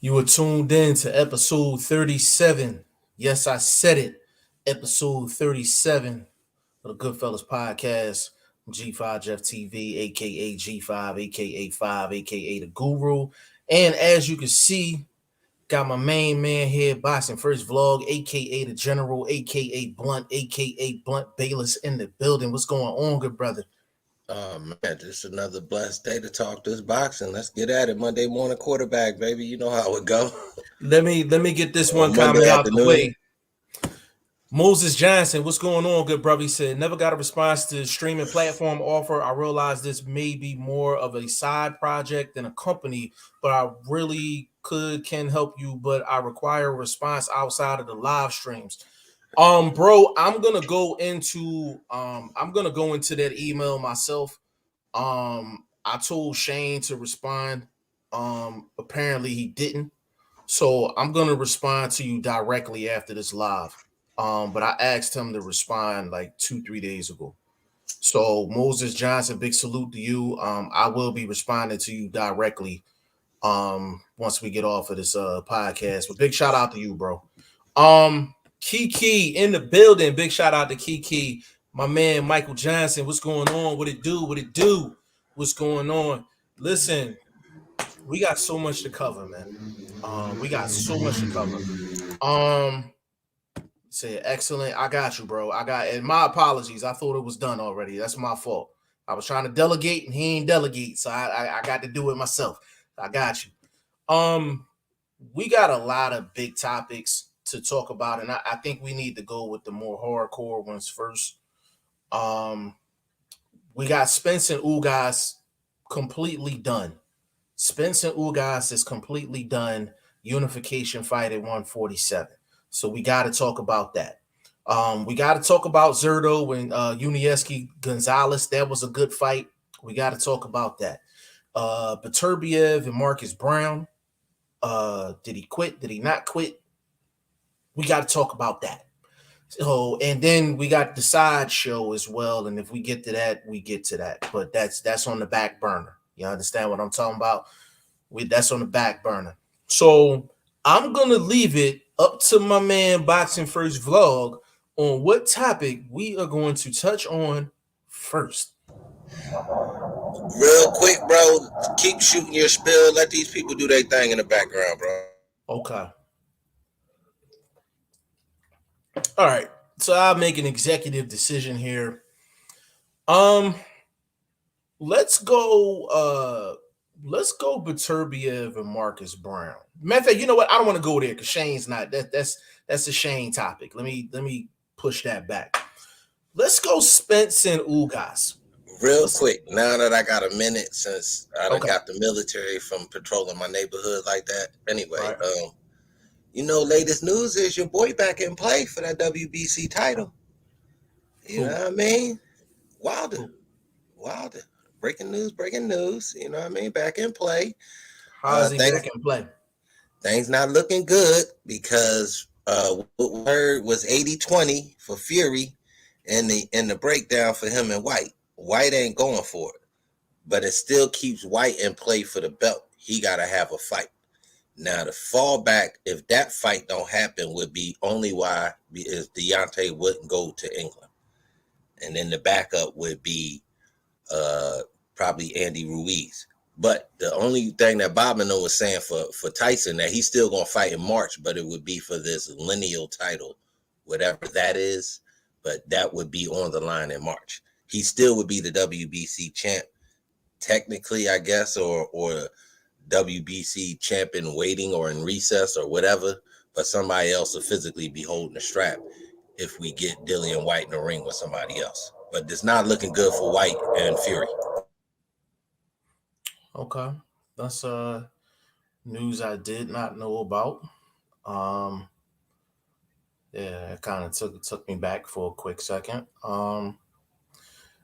You were tuned in to episode 37. Yes, I said it. Episode 37 of the Goodfellas podcast. G5 Jeff TV, aka G5, aka 5, aka the Guru. And as you can see, got my main man here, BoxingFirst Vlog, aka the General, aka Blunt, aka Blunt Bayless in the building. What's going on, good brother? Oh man, just another blessed day to talk this boxing. Let's get at it. Monday morning quarterback, baby. You know how it go. Let me get this one Monday comment out the afternoon. way. Moses Johnson, what's going on, good brother? He said, never got a response to streaming platform offer. I realize this may be more of a side project than a company, but I really can help you, but I require a response outside of the live streams. Bro, I'm gonna go into that email myself. I told Shane to respond. Apparently he didn't. So I'm gonna respond to you directly after this live. But I asked him to respond like 2-3 days ago. So Moses Johnson, big salute to you. I will be responding to you directly once we get off of this podcast. But big shout out to you, bro. Kiki in the building. Big shout out to Kiki. My man Michael Johnson. What's going on? What it do? What it do? What's going on? Listen, we got so much to cover, man. We got so much to cover. Say excellent. I got you, bro. And my apologies. I thought it was done already. That's my fault. I was trying to delegate and he ain't delegate, so I got to do it myself. I got you. We got a lot of big topics to talk about, and I think we need to go with the more hardcore ones first. We got Spence and Ugas completely done. Spence and Ugas is completely done. Unification fight at 147. So we got to talk about that. We got to talk about Zerto and Unieski Gonzalez. That was a good fight. We got to talk about that. Beterbiev and Marcus Brown. Did he quit? Did he not quit? We got to talk about that. So, and then we got the side show as well. And if we get to that, we get to that. But that's on the back burner. You understand what I'm talking about? That's on the back burner. So I'm gonna leave it up to my man BoxingFirst Vlog on what topic we are going to touch on first. Real quick, bro. Keep shooting your spill. Let these people do their thing in the background, bro. Okay. All right. So I'll make an executive decision here. Let's go Beterbiev and Marcus Brown. Matter of fact, you know what? I don't want to go there because Shane's not that's a Shane topic. Let me push that back. Let's go Spence and Ugas. Real quick, now that I got a minute since I done Okay. got the military from patrolling my neighborhood like that. Anyway, Right. Latest news is your boy back in play for that WBC title. You know what I mean? Wilder. Breaking news. You know what I mean? Back in play. How's he back in play? Things not looking good because what we heard was 80-20 for Fury and the breakdown for him and White. White ain't going for it, but it still keeps White in play for the belt. He got to have a fight. Now, the fallback, if that fight don't happen, would be only why is Deontay wouldn't go to England. And then the backup would be probably Andy Ruiz. But the only thing that Bobino was saying for Tyson, that he's still going to fight in March, but it would be for this lineal title, whatever that is. But that would be on the line in March. He still would be the WBC champ, technically, I guess, or WBC champion waiting or in recess or whatever. But somebody else will physically be holding the strap if we get Dillian White in the ring with somebody else. But it's not looking good for White and Fury. Okay. That's news I did not know about. Yeah, it kind of took me back for a quick second.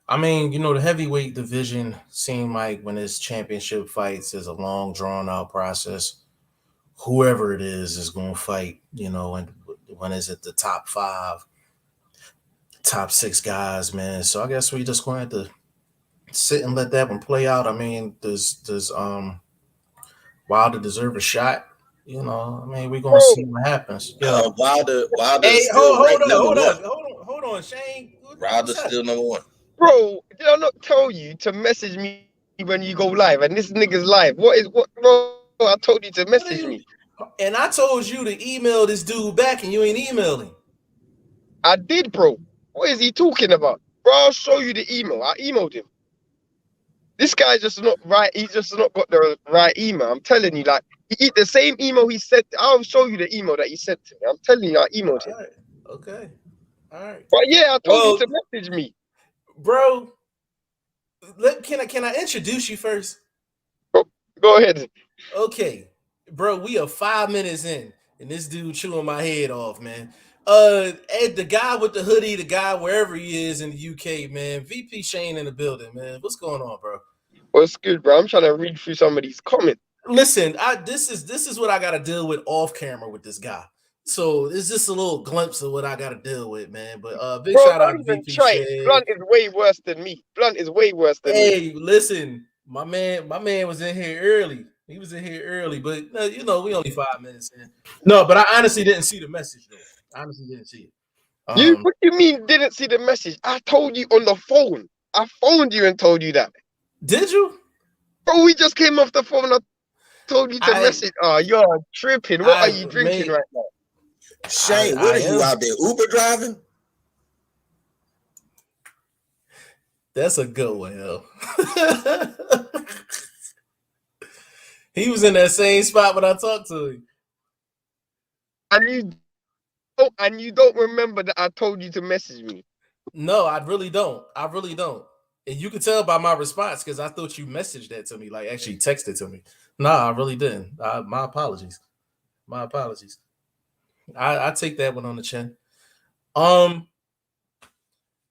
I mean, the heavyweight division seemed like when it's championship fights is a long, drawn out process. Whoever it is going to fight, and when is it the top 5, top 6 guys, man. So I guess we just going to have to sit and let that one play out. I mean, does Wilder deserve a shot? You know, I mean, we're gonna Bro, see what happens. Yo, Wilder hey, is still ranked number one. hold on, Shane. What's Wilder's happening? still number one. bro, did I not tell you to message me when you go live? And this nigga's live. What, bro? I told you to What are message you? me. And I told you to email this dude back, and you ain't emailing. I did, bro. What is he talking about? Bro, I'll show you the email. I emailed him. This guy's just not right. He's just not got the right email. I'm telling you, like, the same email he sent. I'll show you the email that he sent to me. I'm telling you, I emailed him. All right. Okay. All right. But yeah, I told you Well, to message me. bro, can I introduce you first? Go ahead. Okay, bro, we are 5 minutes in, and this dude chewing my head off, man. Ed, the guy with the hoodie, the guy wherever he is in the UK, man. VP Shane in the building, man. What's going on, bro? What's good, bro? I'm trying to read through some of these comments. Listen, this is what I got to deal with off camera with this guy. So it's just a little glimpse of what I got to deal with, man. But big Bro, shout out don't to even VP try it. Shane. Blunt is way worse than me. Blunt is way worse than me. Hey, listen, my man was in here early. He was in here early, but you know, we only 5 minutes in. No, but I honestly didn't see the message though. I honestly didn't see it. What do you mean didn't see the message? I told you on the phone. I phoned you and told you that. Did you? Bro, we just came off the phone. I told you to I message. Oh, you're tripping. What are you drinking right now? Shane, what are you out there? Uber driving? That's a good one, yo. He was in that same spot when I talked to him. And you don't remember that I told you to message me. No, I really don't. And you could tell by my response because I thought you messaged that to me, like actually texted to me. No, I really didn't. My apologies. My apologies. I take that one on the chin.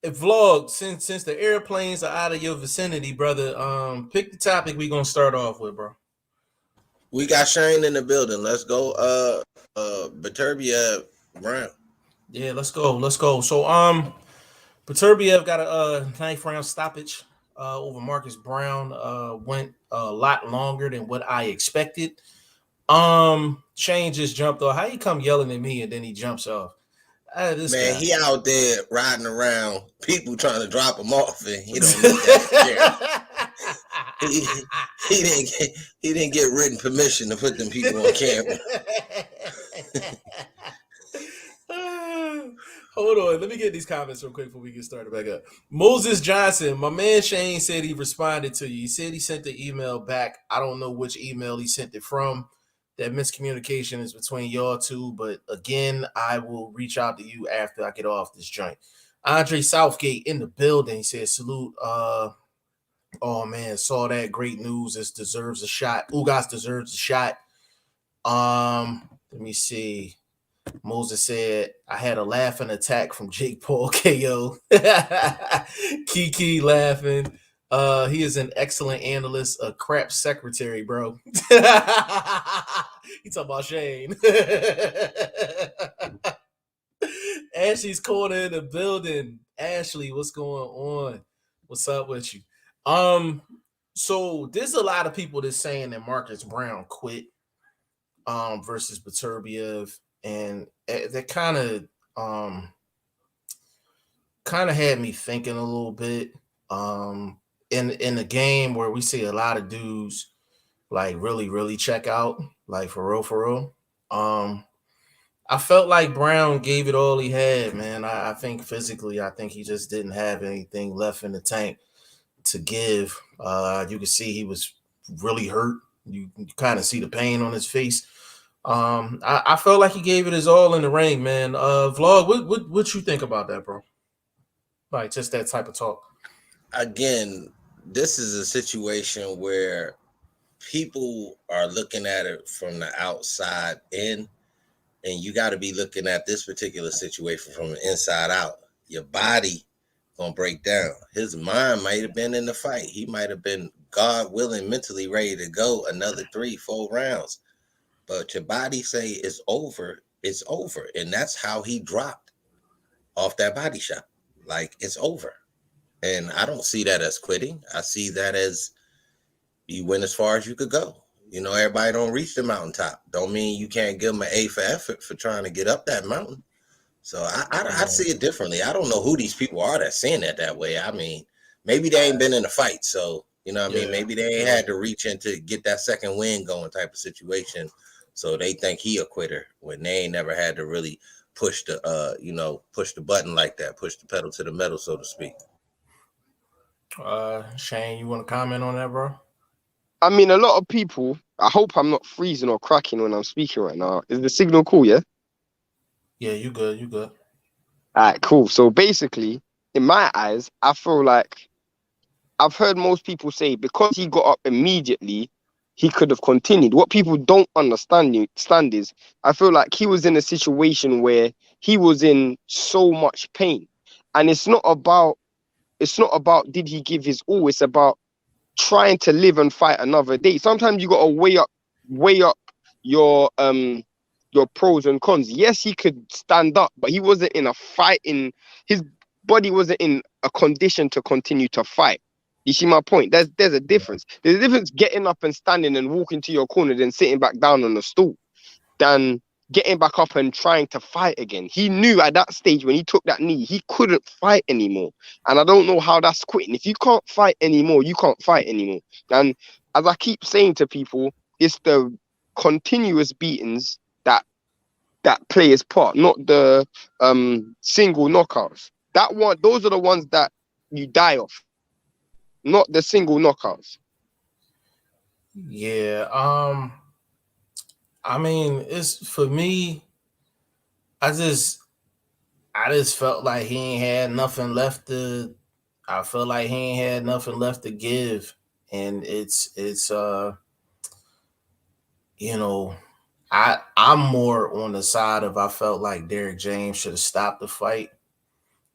Vlog, since the airplanes are out of your vicinity, brother, pick the topic we gonna start off with, bro. We got Shane in the building. Let's go. Beterbiev Brown. Yeah, let's go. So Beterbiev got a ninth round stoppage over Marcus Brown. Went a lot longer than what I expected. Shane just jumped off. How you come yelling at me and then he jumps off? This Man, guy. he out there riding around, people trying to drop him off, and he don't need that. he didn't get written permission to put them people on camera. Hold on, let me get these comments real quick before we get started back up. Moses Johnson, my man Shane said he responded to you. He said he sent the email back. I don't know which email he sent it from. That miscommunication is between y'all two, but again, I will reach out to you after I get off this joint. Andre Southgate in the building. He said, salute. Oh man, saw that. Great news. This deserves a shot. Ugas deserves a shot. Let me see. Moses said, I had a laughing attack from Jake Paul KO. Kiki laughing. He is an excellent analyst, a crap secretary, bro. He talking about Shane. Ashley's corner in the building. Ashley, what's going on? What's up with you? So there's a lot of people that's saying that Marcus Brown quit versus Beterbiev, and that kind of had me thinking a little bit. In a game where we see a lot of dudes like really check out, like for real. I felt like Brown gave it all he had, man. I think physically, I think he just didn't have anything left in the tank to give. You could see he was really hurt. You kind of see the pain on his face. I felt like he gave it his all in the ring, man. Vlog, what you think about that, bro? Like just that type of talk. Again, this is a situation where people are looking at it from the outside in, and you got to be looking at this particular situation from the inside out. Your body gonna break down. His mind might have been in the fight. He might have been, God willing, mentally ready to go another 3-4 rounds. But your body say it's over, and that's how he dropped off that body shot. Like, it's over. And I don't see that as quitting. I see that as you went as far as you could go. You know, everybody don't reach the mountaintop. Don't mean you can't give them an A for effort for trying to get up that mountain. So I see it differently. I don't know who these people are that's saying that way. I mean, maybe they ain't been in a fight, so you know what I mean. Maybe they ain't had to reach in to get that second win going type of situation. So they think he a quitter when they ain't never had to really push the push the button like that, push the pedal to the metal, so to speak. Shane, you want to comment on that, bro? I mean, a lot of people. I hope I'm not freezing or cracking when I'm speaking right now. Is the signal cool? Yeah. Yeah, you good. You good. All right, cool. So basically, in my eyes, I feel like I've heard most people say because he got up immediately, he could have continued. What people don't understand is I feel like he was in a situation where he was in so much pain. And it's not about did he give his all, it's about trying to live and fight another day. Sometimes you gotta weigh up your pros and cons. Yes, he could stand up, but he wasn't in a fighting. His body wasn't in a condition to continue to fight. You see my point? There's a difference. There's a difference getting up and standing and walking to your corner than sitting back down on the stool than getting back up and trying to fight again. He knew at that stage when he took that knee, he couldn't fight anymore. And I don't know how that's quitting. If you can't fight anymore, you can't fight anymore. And as I keep saying to people, it's the continuous beatings that play its part, not the single knockouts. Those are the ones that you die of, not the single knockouts. Yeah. I mean, it's for me. I just felt like he ain't had nothing left to. I felt like he ain't had nothing left to give, and it's you know, I'm more on the side of I felt like Derrick James should have stopped the fight,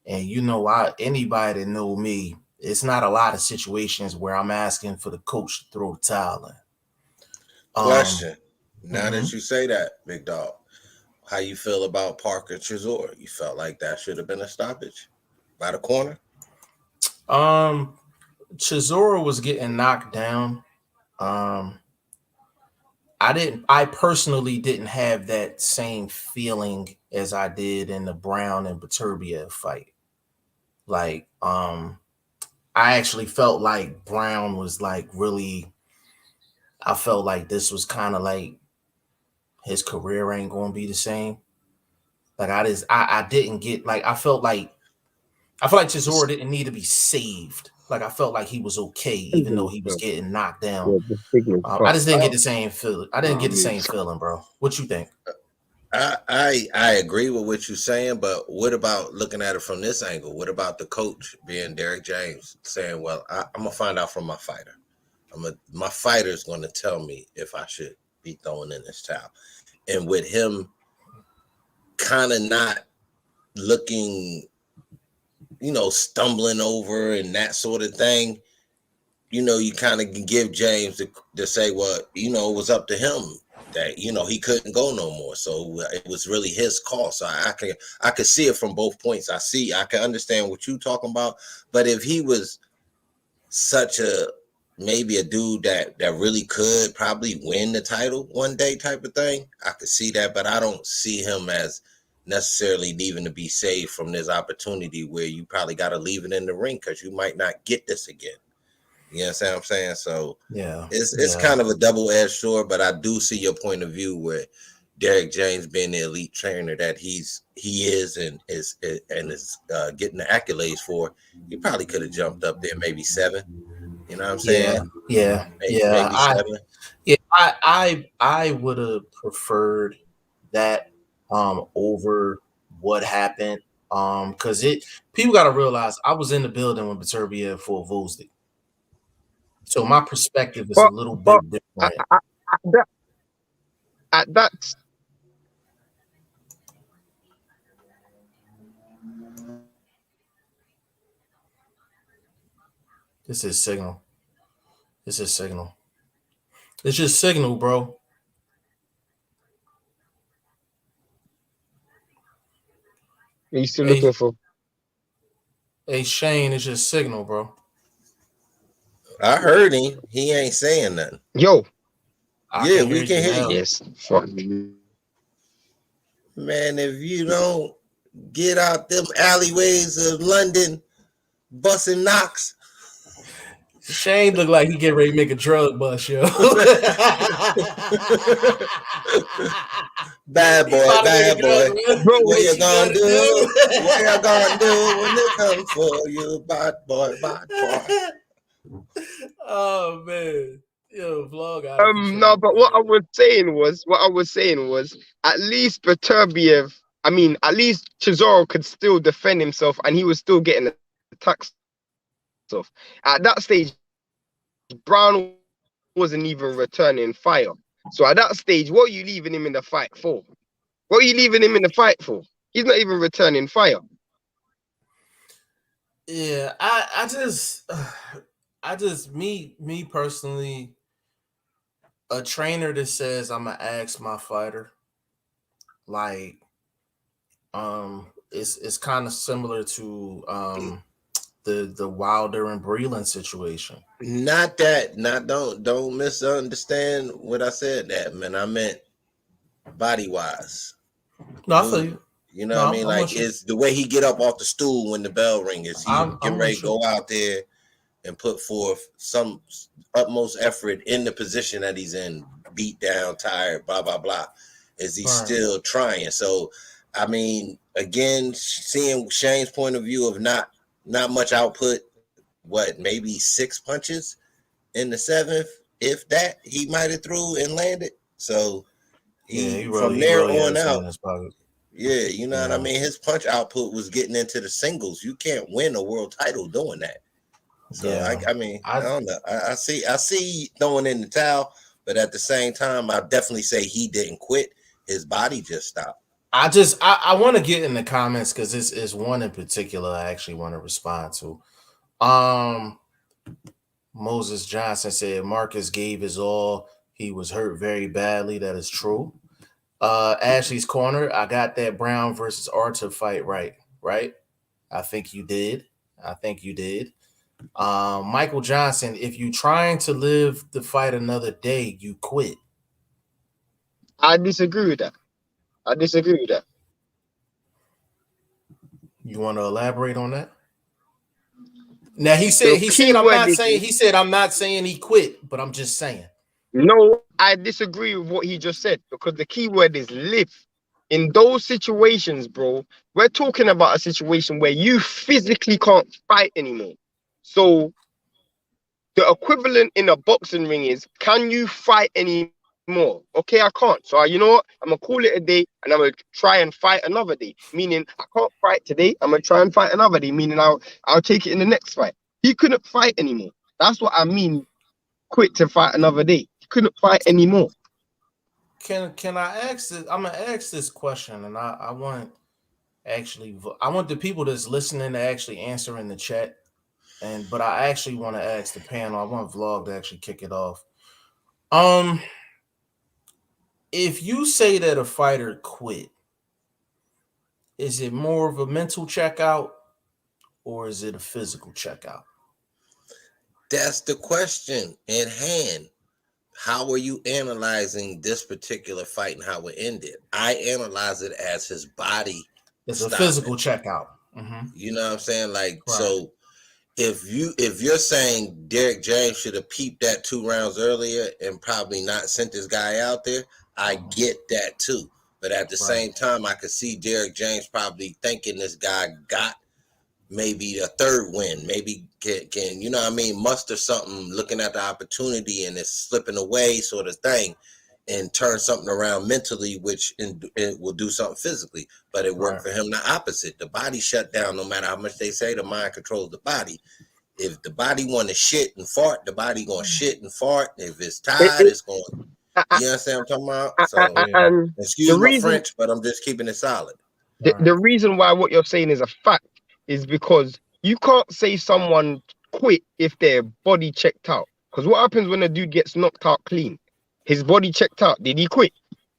and anybody that know me, it's not a lot of situations where I'm asking for the coach to throw the towel in. Question. Now that you say that, big dog, how you feel about Parker Chisora? You felt like that should have been a stoppage by the corner? Chisora was getting knocked down. I personally didn't have that same feeling as I did in the Brown and Beterbiev fight. Like, I actually felt like Brown was like really, I felt like this was kind of like his career ain't going to be the same. Like I didn't get, like, I felt like Chisora didn't need to be saved. Like I felt like he was okay, even though he was getting knocked down. I just didn't get the same feeling. I didn't get the same feeling, bro. What you think? I agree with what you're saying, but what about looking at it from this angle? What about the coach being Derrick James saying, "Well, I'm gonna find out from my fighter. My fighter's gonna tell me if I should be throwing in this towel," and with him kind of not looking, stumbling over and that sort of thing, you kind of give James to say, well, it was up to him that, he couldn't go no more. So it was really his call. So I could see it from both points. I can understand what you're talking about. But if he was maybe a dude that really could probably win the title one day type of thing, I could see that. But I don't see him as necessarily needing to be saved from this opportunity where you probably got to leave it in the ring because you might not get this again. You know what I'm saying? So yeah, it's kind of a double-edged sword, but I do see your point of view where Derrick James being the elite trainer that he is and is getting the accolades for, he probably could have jumped up there maybe 7. You know what I'm saying? Yeah. Maybe 7. I would have preferred that over what happened. Because people got to realize I was in the building when Beterbiev fought Vosdick. So my perspective is a little bit different. At that. This is signal. It's just signal, bro. Are you still looking for? Hey, Shane, it's just signal, bro. I heard him. He ain't saying nothing. Yo. I Yeah, can we hear can you hear now. you. Yes. Fuck me. Man, if you don't get out them alleyways of London, busting knocks. Shane look like he get ready to make a drug bust, yo. Bad He boy, about to make a bad drug boy. bust. Bro, What What you you gonna gonna do? What you gonna do when they do? come for you, bad boy, bad boy? Oh man, yo, vlog out of no, control, but man. what I was saying was, at least Beterbiev, I mean, at least Chisora could still defend himself, and he was still getting attacks off. At that stage, Brown wasn't even returning fire. So at that stage, what are you leaving him in the fight for? What are you leaving him in the fight for? He's not even returning fire. Yeah, I just me personally, a trainer that says I'm gonna ask my fighter, like, it's kind of similar to the Wilder and Breland situation. Not that, not don't misunderstand what I said. That man, I meant body wise, No, I feel dude. you. You know No, what I I'm, mean? I'm Like with you. it's the way he get up off the stool when the bell ring is he I'm getting ready with to you. go out there and put forth some utmost effort in the position that he's in, beat down, tired, blah blah blah. Is he Right. still trying? So, I mean, again, seeing Shane's point of view of not much output, what maybe 6 punches in the 7th, if that, he might have threw and landed. So Yeah, he from he there really had on his hand in out, his pocket. yeah, you know what I Yeah, mean. His punch output was getting into the singles. You can't win a world title doing that. So yeah. I mean, I I don't know. I see throwing in the towel, but at the same time, I definitely say he didn't quit. His body just stopped. I want to get in the comments because this is one in particular I actually want to respond to. Um, Moses Johnson said Marcus gave his all. He was hurt very badly. That is true. Ashley's corner. I got that Brown versus Arthur fight right. Right. I think you did. I think you did. Michael Johnson. If you trying to live the fight another day, you quit. I disagree with that. I disagree with that. You want to elaborate on that? Now The he key said I'm word not is saying he said I'm not saying he quit, but I'm just saying. no. I disagree with what he just said because the key word is live. In those situations, bro, we're talking about a situation where you physically can't fight anymore. So the equivalent in a boxing ring is, can you fight anymore? Okay, I can't. So you know what? I'm gonna call it a day, and I'm gonna try and fight another day. Meaning I can't fight today. I'm gonna try and fight another day. Meaning I'll take it in the next fight. He couldn't fight anymore. That's what I mean. Quit to fight another day. He couldn't fight anymore. Can I ask this? I'm gonna ask this question, and I want I want the people that's listening to actually answer in the chat. But I actually want to ask the panel. I want Vlog to actually kick it off. Um, if you say that a fighter quit, is it more of a mental checkout or is it a physical checkout? That's the question at hand. How are you analyzing this particular fight and how it ended? I analyze it as his body It's a stopping. physical checkout. Mm-hmm. You know what I'm saying? Like, Right. so if you're saying Derek James should have peeped that 2 rounds earlier and probably not sent this guy out there, I get that too. But at the Right. same time, I could see Derek James probably thinking this guy got maybe a 3rd win, maybe can you know what I mean, muster something, looking at the opportunity and it's slipping away sort of thing, and turn something around mentally, which it will do something physically. But it worked for him the opposite. The body shut down. No matter how much they say the mind controls the body. If the body want to shit and fart, the body gonna shit and fart. If it's tired, it's going. You understand what I'm talking about? So Yeah. And the excuse my reason French, but I'm just keeping it solid. the reason why what you're saying is a fact is because you can't say someone quit if their body checked out. Because what happens when a dude gets knocked out clean? His body checked out. Did he quit?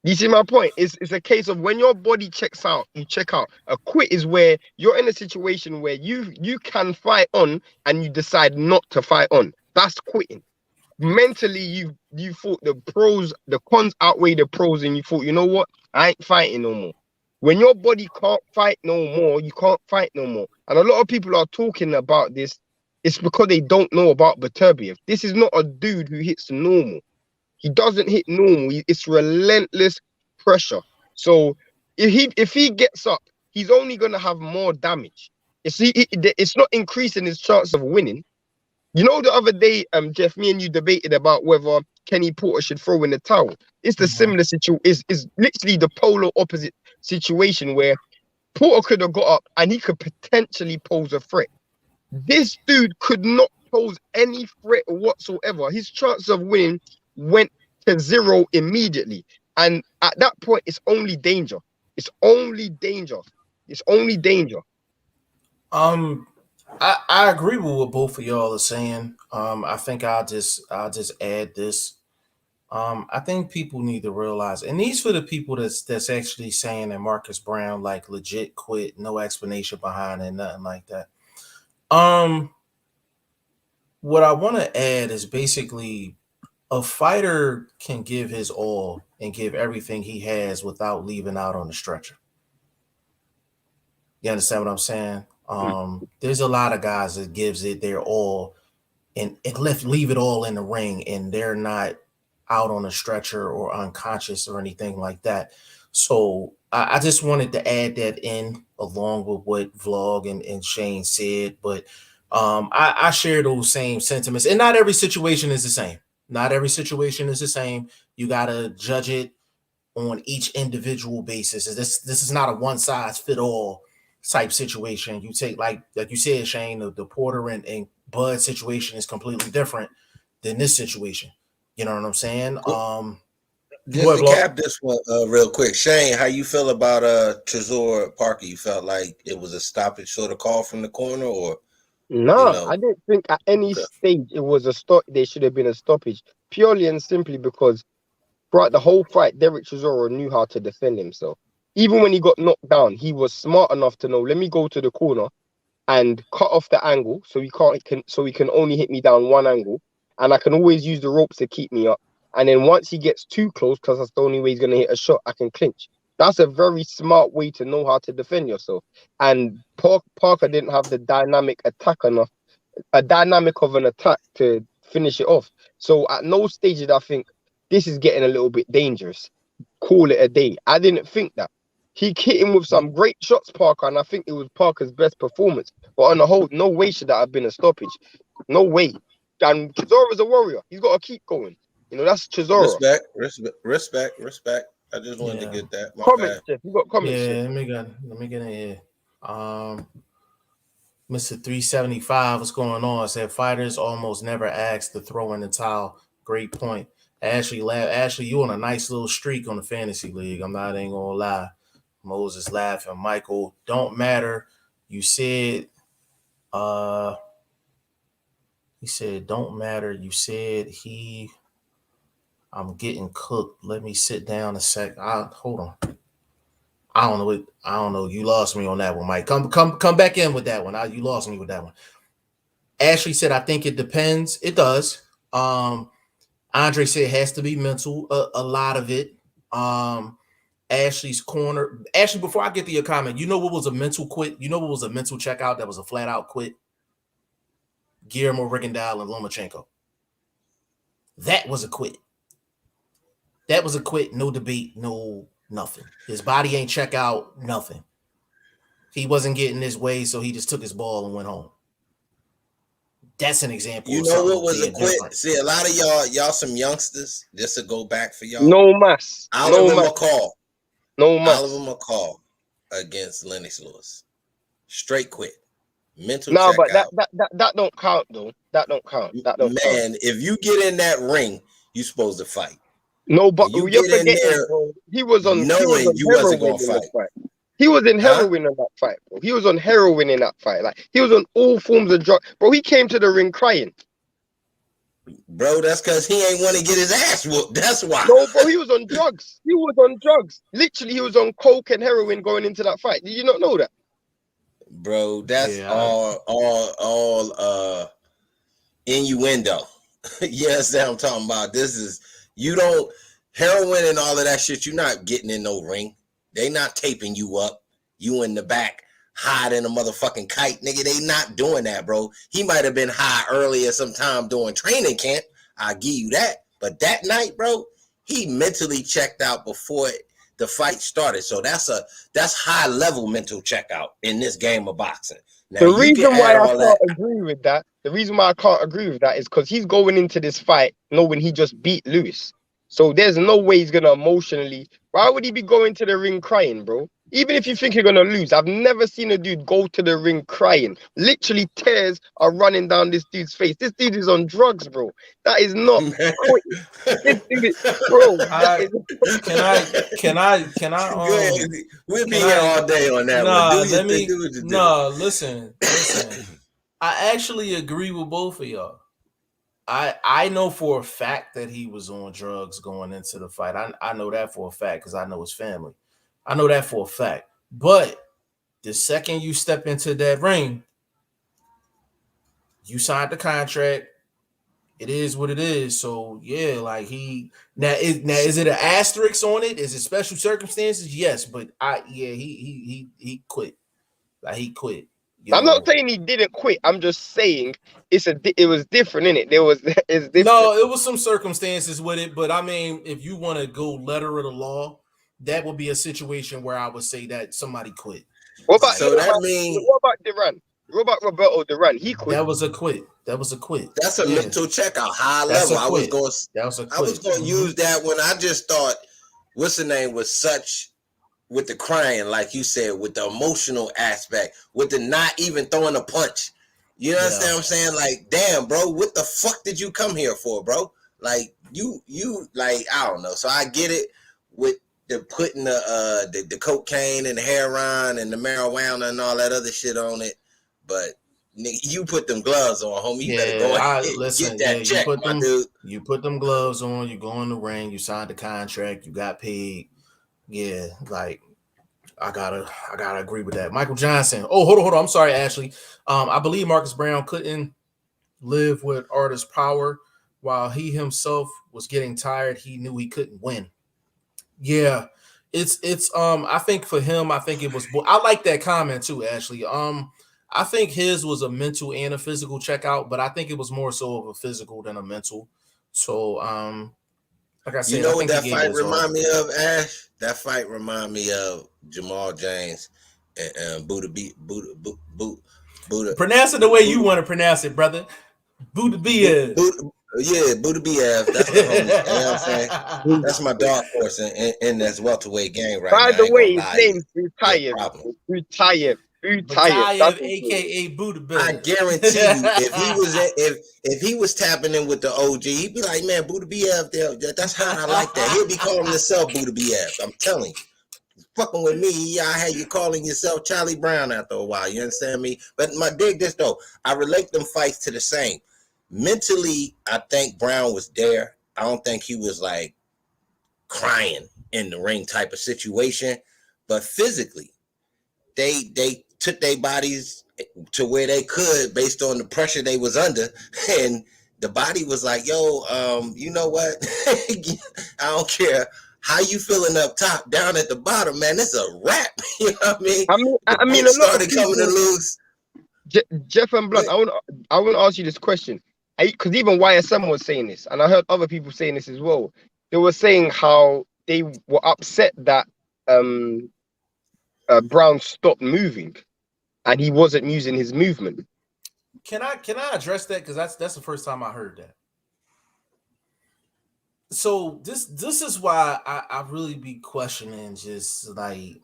Do you see my point? It's a case of when your body checks out, you check out. A quit is where you're in a situation where you can fight on and you decide not to fight on. That's quitting. mentally you thought the cons outweigh the pros, and you thought, you know what, I ain't fighting no more. When your body can't fight no more, you can't fight no more. And a lot of people are talking about this. It's because they don't know about Beterbiev. This is not a dude who hits normal. He doesn't hit normal. It's relentless pressure. So if he gets up, he's only gonna have more damage. It's not increasing his chance of winning. You know, the other day, Jeff, me and you debated about whether Kenny Porter should throw in the towel. It's the similar situation. It's literally the polar opposite situation where Porter could have got up and he could potentially pose a threat. This dude could not pose any threat whatsoever. His chance of winning went to zero immediately. And at that point, it's only danger. It's only danger. It's only danger. I agree with what both of y'all are saying. I think I'll just add this. I think people need to realize, and these for the people that's actually saying that Marcus Brown like legit quit, no explanation behind it, nothing like that. What I want to add is basically a fighter can give his all and give everything he has without leaving out on the stretcher. You understand what I'm saying? There's a lot of guys that gives it their all and leave it all in the ring, and they're not out on a stretcher or unconscious or anything like that. So I just wanted to add that in along with what Vlog and Shane said. But I share those same sentiments, and not every situation is the same. Not every situation is the same. You got to judge it on each individual basis. This is not a one size fit all type situation. You take like you said, Shane, the Porter and Bud situation is completely different than this situation. You know what I'm saying? Just to cap this one real quick, Shane, how you feel about Trezor Parker? You felt like it was a stoppage sort of call from the corner, or No, I didn't think at any stage it was a stop. There should have been a stoppage, purely and simply because throughout the whole fight, Derek Chisora knew how to defend himself. Even when he got knocked down, he was smart enough to know, let me go to the corner and cut off the angle so he can only hit me down one angle, and I can always use the ropes to keep me up. And then once he gets too close, because that's the only way he's gonna hit a shot, I can clinch. That's a very smart way to know how to defend yourself. And Parker didn't have the dynamic of an attack to finish it off. So at no stage did I think this is getting a little bit dangerous. Call it a day. I didn't think that. He hit him with some great shots, Parker, and I think it was Parker's best performance. But on the whole, no way should that have been a stoppage. No way. And Chizora's a warrior. He's got to keep going. You know, that's Chisora. Respect. I just wanted to get that. Comments, Jeff. You got comments? Yeah, let me get in here. Mr. 375, what's going on? Said fighters almost never ask to throw in the towel. Great point. Ashley, you on a nice little streak on the fantasy league. Ain't gonna lie. Moses laughing. Michael, don't matter. You said, he said, don't matter. You said I'm getting cooked. Let me sit down a sec. Hold on. I don't know. You lost me on that one, Mike. Come back in with that one. You lost me with that one. Ashley said, I think it depends. It does. Andre said it has to be mental. A lot of it. Ashley's corner. Ashley, before I get to your comment, you know what was a mental quit? You know what was a mental checkout that was a flat out quit? Guillermo Rigondeaux and Lomachenko. That was a quit. That was a quit. No debate. No nothing. His body ain't check out. Nothing. He wasn't getting his way, so he just took his ball and went home. That's an example. You know what was a quit? Different. See, a lot of y'all some youngsters, just to go back for y'all. No mess. Oliver McCall. No mess. Oliver McCall against Lennox Lewis. Straight quit. Mental no, but out. that don't count though. That don't count. That don't count. If you get in that ring, you're supposed to fight. No, but you're forgetting, bro. He was on you wasn't gonna fight. He was in heroin in that fight, bro. He was on heroin in that fight. Like, he was on all forms of drug. Bro, he came to the ring crying. Bro, that's because he ain't want to get his ass whooped. That's why. No, bro, he was on drugs. He was on drugs. Literally, he was on coke and heroin going into that fight. Did you not know that? Bro, that's all innuendo. Yes, I'm talking about. This is you don't heroin and all of that shit. You're not getting in no ring. They not taping you up. You in the back hiding a motherfucking kite, nigga. They not doing that, bro. He might have been high earlier sometime during training camp. I'll give you that. But that night, bro, he mentally checked out before the fight started. So that's high level mental checkout in this game of boxing. Now The you can reason why add I all that. can't agree with that, the reason why I can't agree with that is because he's going into this fight knowing he just beat Lewis. So there's no way he's gonna emotionally. Why would he be going to the ring crying, bro? Even if you think you're gonna lose, I've never seen a dude go to the ring crying. Literally, tears are running down this dude's face. This dude is on drugs, bro. That is not quick. This dude is, bro. That is, Can I Go ahead. We'll be can here I all day on that one. nah Do your thing, do what you do. nah listen. I actually agree with both of y'all. I know for a fact that he was on drugs going into the fight. I know that for a fact because I know his family. I know that for a fact. But the second you step into that ring, you signed the contract. It is what it is. So yeah, like is it an asterisk on it? Is it special circumstances? Yes, but he quit. Like he quit. You I'm not know. saying he didn't quit. I'm just saying it was different in it. There was it's different. No, it was some circumstances with it, but I mean, if you want to go letter of the law, that would be a situation where I would say that somebody quit. What about So that means what about Duran? What about Roberto Duran? He quit. That was a quit. That was a quit. that's a mental checkout, high That's level. a quit. That was a I was quit. gonna use that when I just thought what's the name was such with the crying, like you said, with the emotional aspect, with the not even throwing a punch. You understand what I'm saying? Like, damn, bro, what the fuck did you come here for, bro? Like, you like, I don't know. So I get it with the putting the cocaine and the heroin and the marijuana and all that other shit on it, but nigga, you put them gloves on, homie. You better go ahead and get that check, my dude. You put them gloves on. You go in the ring. You signed the contract. You got paid. Yeah, like I gotta agree with that. Michael Johnson. Oh, hold on. I'm sorry, Ashley. I believe Marcus Brown couldn't live with Artist Power while he himself was getting tired. He knew he couldn't win. Yeah, it's I think for him, I think it was. I like that comment too, Ashley. I think his was a mental and a physical checkout, but I think it was more so of a physical than a mental. So like I said, you know I what think that fight remind me of, Ash? That fight remind me of Jamal James and Buddha. Pronounce it the way you want to pronounce it, brother. Buddha yeah, Buddha BF. That's the homie. You know what I'm saying? That's my dark horse in this welterweight game right By now. the way, his name's Butayev. Butayev, aka Buddha. I guarantee you, if he was tapping in with the OG, he'd be like, man, Buddha BF, that's how I like that. He'll be calling himself Buddha BF. I'm telling you. Fucking with me, I had you calling yourself Charlie Brown after a while. You understand me? But my dig this though, I relate them fights to the same. Mentally, I think Brown was there. I don't think he was like crying in the ring type of situation. But physically, they took their bodies to where they could based on the pressure they was under, and the body was like, yo, you know what? I don't care how you feeling up top, down at the bottom, man. It's a wrap. You know what I mean? I mean, a lot started of people, coming to loose. Jeff and Blunt, I want to ask you this question, because even YSM was saying this, and I heard other people saying this as well. They were saying how they were upset that Brown stopped moving, and he wasn't using his movement. Can I address that? Because that's the first time I heard that. So this is why I really be questioning just like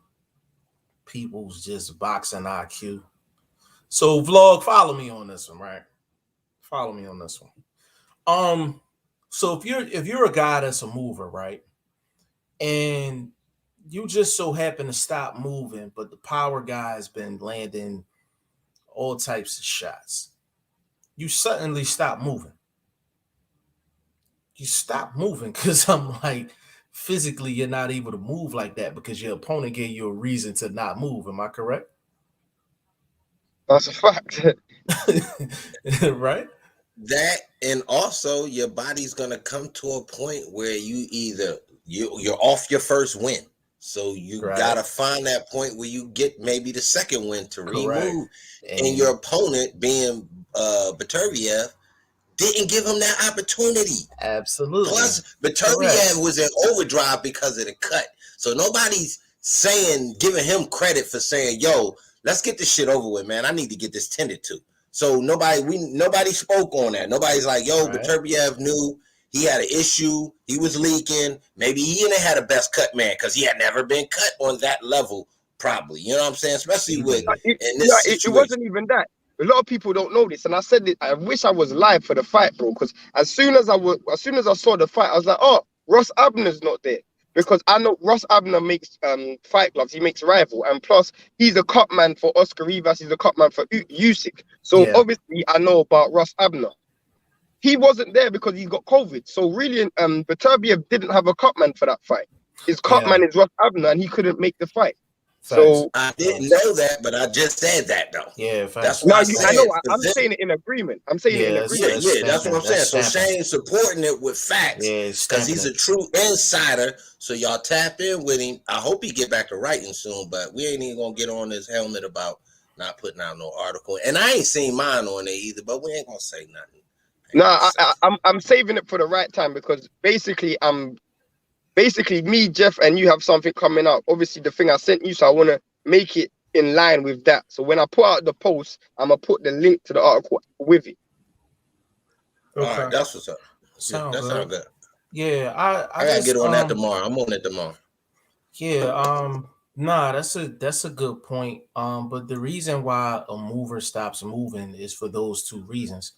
people's just boxing IQ. So vlog, follow me on this one, right? Follow me on this one. So if you're a guy that's a mover, right, and you just so happen to stop moving, but the power guy has been landing all types of shots, you suddenly stop moving. You stop moving because I'm like, physically, you're not able to move like that because your opponent gave you a reason to not move. Am I correct? That's a fact. Right? That, and also your body's gonna come to a point where you're off your first win. So you gotta find that point where you get maybe the second win to remove. And your opponent, being Beterbiev, didn't give him that opportunity. Absolutely. Plus, Beterbiev was in overdrive because of the cut. So nobody's giving him credit for saying, yo, let's get this shit over with, man. I need to get this tended to. So nobody spoke on that. Nobody's like, yo, Beterbiev knew he had an issue. He was leaking. Maybe he didn't have the best cut man because he had never been cut on that level, probably. You know what I'm saying? Especially with it wasn't even that. A lot of people don't know this, and I said it. I wish I was live for the fight, bro. Because as soon as I saw the fight, I was like, oh, Ross Abner's not there. Because I know Ross Abner makes fight gloves. He makes rival, and plus he's a cut man for Oscar Rivas. He's a cut man for Usyk. So obviously I know about Ross Abner. He wasn't there because he got COVID. So really, Beterbiev didn't have a cut man for that fight. His cut man is Ross Abner, and he couldn't make the fight. So I didn't know that, but I just said that though. Yeah, that's what I know. I'm saying it in agreement. I'm saying it in agreement. Yeah, that's what I'm saying. So Shane's supporting it with facts because he's a true insider. So y'all tap in with him. I hope he get back to writing soon, but we ain't even gonna get on his helmet about not putting out no article. And I ain't seen mine on there either, but we ain't gonna say nothing. Nah, I'm saving it for the right time because basically me, Jeff, and you have something coming out. Obviously, the thing I sent you, so I want to make it in line with that. So when I put out the post, I'm gonna put the link to the article with it. All right, that's what's up. That sounds good. Yeah, I gotta get on that tomorrow. I'm on it tomorrow. Yeah, nah, that's a good point. But the reason why a mover stops moving is for those two reasons.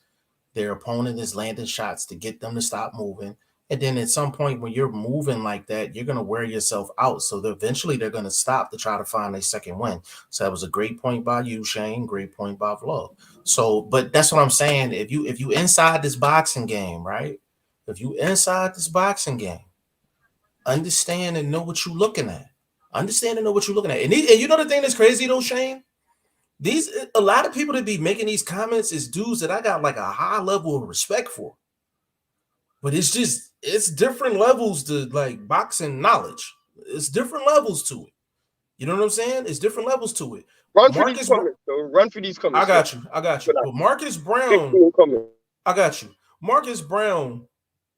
Their opponent is landing shots to get them to stop moving. And then at some point when you're moving like that, you're going to wear yourself out. So eventually they're going to stop to try to find a second win. So that was a great point by you, Shane. Great point by Vlog. So, but that's what I'm saying. If you inside this boxing game, right? If you inside this boxing game, understand and know what you're looking at. Understand and know what you're looking at. And you know the thing that's crazy though, Shane? A lot of people that be making these comments is dudes that I got like a high level of respect for. But it's different levels to like boxing knowledge. It's different levels to it. You know what I'm saying? It's different levels to it. Run through these comments. Run through these comments. I got you. But Marcus Brown, I got you. Marcus Brown,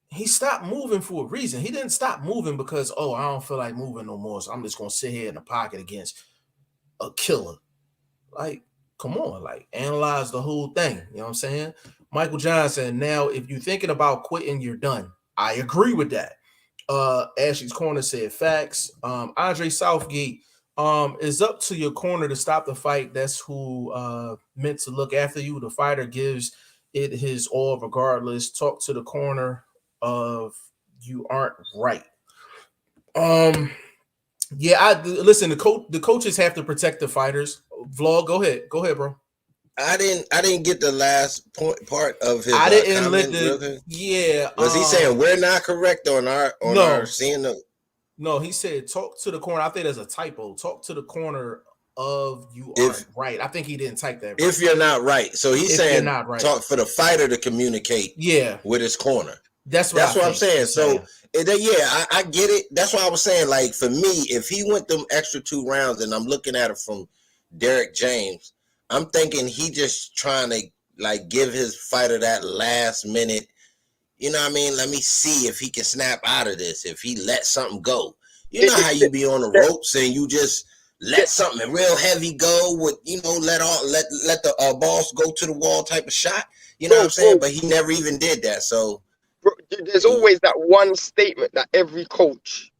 he stopped moving for a reason. He didn't stop moving because, I don't feel like moving no more. So I'm just going to sit here in the pocket against a killer. Like, come on, like, analyze the whole thing. You know what I'm saying? Michael Johnson, now, if you're thinking about quitting, you're done. I agree with that. Ashley's Corner said facts. Andre Southgate, it's up to your corner to stop the fight. That's who meant to look after you. The fighter gives it his all regardless. Talk to the corner of you aren't right. Yeah, listen, the coaches have to protect the fighters. Vlog, go ahead, bro. I didn't get the last part of his. I didn't let the. Yeah, was he saying we're not correct on our seeing the? No, he said talk to the corner. I think there's a typo. Talk to the corner of you aren't right. I think he didn't type that. Right. If you're not right, so he's saying not right. Talk for the fighter to communicate. Yeah, with his corner. That's what I'm saying. So I get it. That's what I was saying. Like for me, if he went them extra 2 rounds, and I'm looking at it from Derek James, I'm thinking he just trying to like give his fighter that last minute. You know what I mean? Let me see if he can snap out of this. If he let something go, you know how you be on the ropes and you just let something real heavy go with let the balls go to the wall type of shot. You know what I'm saying? But he never even did that. So. There's always that one statement that every coach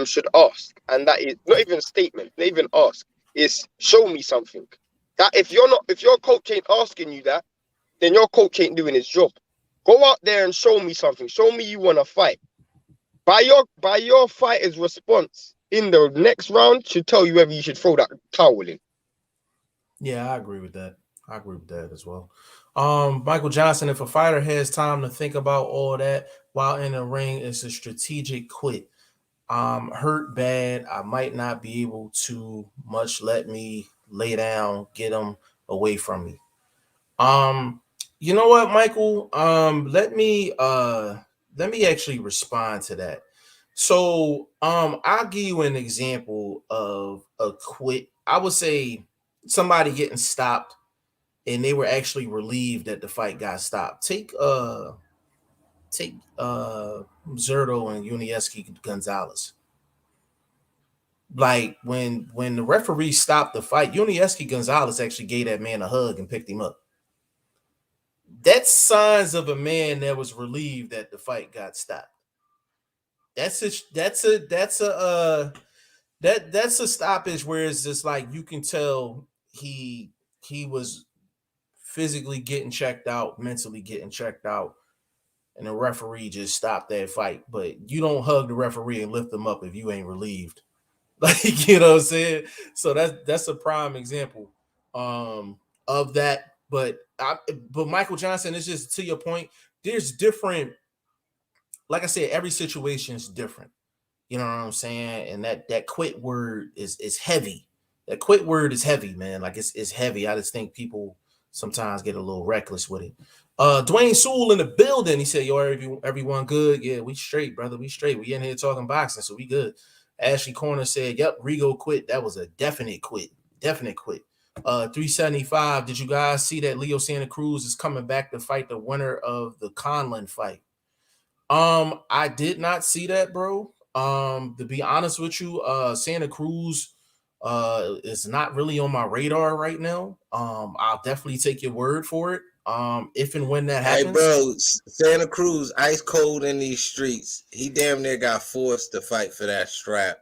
should ask, and that is not even a statement, not even ask, is show me something. That if your coach ain't asking you that, then your coach ain't doing his job. Go out there and show me something. Show me you want to fight. By your fighter's response in the next round should tell you whether you should throw that towel in. Yeah, I agree with that. I agree with that as well. Michael Johnson, if a fighter has time to think about all that while in the ring, it's a strategic quit. Hurt bad. I might not be able to much. Let me lay down, get him away from me. You know what, Michael? Let me actually respond to that. So I'll give you an example of a quit. I would say somebody getting stopped and they were actually relieved that the fight got stopped. Take Zerto and Unieski Gonzalez. Like when the referee stopped the fight, Unieski Gonzalez actually gave that man a hug and picked him up. That's signs of a man that was relieved that the fight got stopped. That's a stoppage where it's just like you can tell he was physically getting checked out, mentally getting checked out, and the referee just stopped that fight. But you don't hug the referee and lift them up if you ain't relieved. Like, you know what I'm saying? So that's a prime example of that. But Michael Johnson is just to your point. There's different, like I said, every situation is different. You know what I'm saying? And that quit word is heavy. That quit word is heavy, man. Like it's heavy. I just think people sometimes get a little reckless with it. Dwayne Sewell in the building. He said, "Yo, everyone good? Yeah, we straight, brother. We straight. We in here talking boxing, so we good." Ashley Corner said, "Yep, Rigo quit. That was a definite quit. Definite quit." 375. Did you guys see that Leo Santa Cruz is coming back to fight the winner of the Conlon fight? I did not see that, bro. To be honest with you, Santa Cruz is not really on my radar right now. I'll definitely take your word for it. If and when that Hey, happens. bro, Santa Cruz, ice cold in these streets. He damn near got forced to fight for that strap.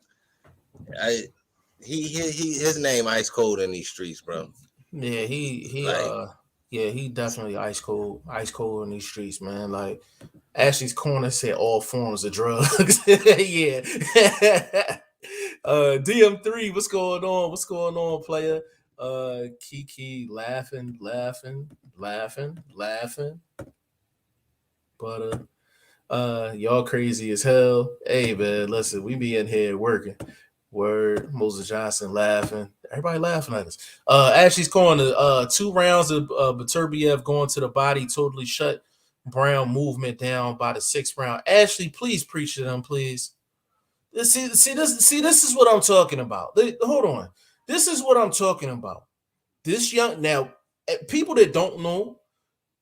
His name ice cold in these streets, bro. Yeah, he definitely ice cold in these streets, man. Like Ashley's Corner said all forms of drugs. Yeah. DM3, what's going on? What's going on, player? Kiki laughing. But y'all crazy as hell. Hey man, listen, we be in here working. Word, Moses Johnson laughing. Everybody laughing at us. Ashley's Corner, 2 rounds of Baturbiev going to the body, totally shut Brown movement down by the 6th round. Ashley, please preach to them, please. This is what I'm talking about. Hold on. This is what I'm talking about. This young now, people that don't know,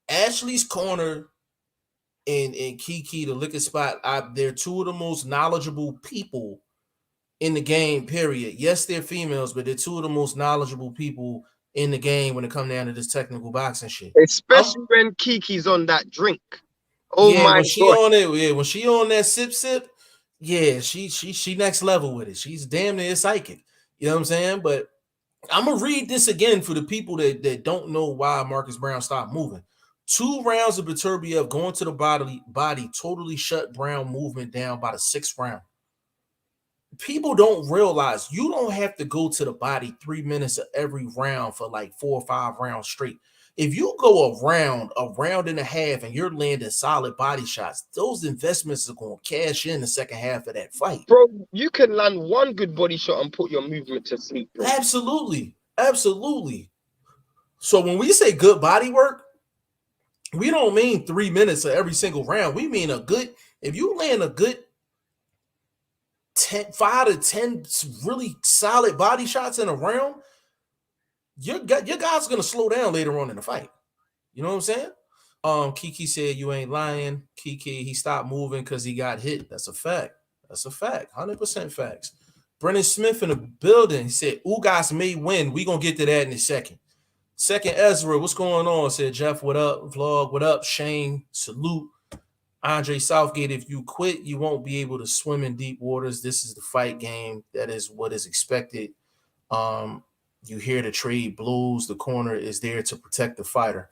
Ashley's Corner and Kiki, the liquor spot, they're 2 of the most knowledgeable people in the game, period. Yes, they're females, but they're 2 of the most knowledgeable people in the game when it comes down to this technical boxing shit. Especially when Kiki's on that drink. Oh yeah, my when she God. on it, yeah, when she on that sip, yeah, she next level with it. She's damn near psychic. You know what I'm saying? But I'm gonna read this again for the people that don't know why Marcus Brown stopped moving. 2 rounds of Baturbiev going to the body totally shut Brown movement down by the 6th round. People don't realize you don't have to go to the body 3 minutes of every round for like 4 or 5 rounds straight. If you go a round and a half, and you're landing solid body shots, those investments are going to cash in the second half of that fight. Bro, you can land one good body shot and put your movement to sleep, bro. Absolutely. So when we say good body work, we don't mean 3 minutes of every single round. We mean if you land a good 5 to 10 really solid body shots in a round, your guy's gonna slow down later on in the fight. You know what I'm saying? Kiki said you ain't lying. Kiki, he stopped moving because he got hit. That's a fact. 100% facts. Brennan Smith in the building. He said Ugas may win. We gonna get to that in a second. Second Ezra, what's going on? Said Jeff, what up? Vlog, what up? Shane, salute. Andre Southgate, if you quit, you won't be able to swim in deep waters. This is the fight game. That is what is expected. You hear the trade blows. The corner is there to protect the fighter.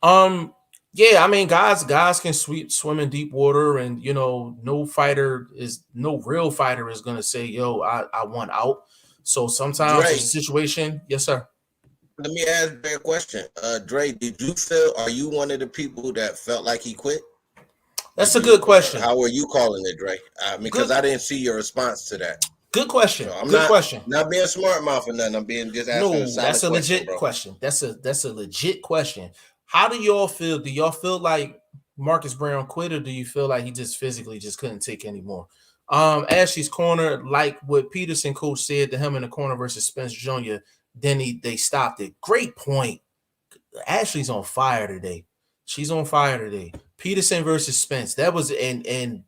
Yeah, I mean, guys can swim in deep water, and no real fighter is gonna say, yo, I want out. So sometimes Dre, it's a situation. Yes, sir. let me ask you a question. Dre, are you one of the people that felt like he quit? That's a good question. How are you calling it, Dre? Because I didn't see your response to that. Good question. So I'm not being smart mouth or nothing. I'm being just asking a solid that's a legit question, bro. question. That's a legit question. How do y'all feel? Do y'all feel like Marcus Brown quit, or do you feel like he just physically just couldn't take anymore? Ashley's corner, like what Peterson coach said to him in the corner versus Spence Jr., then they stopped it. Great point. Ashley's on fire today. She's on fire today. Peterson versus Spence. That was and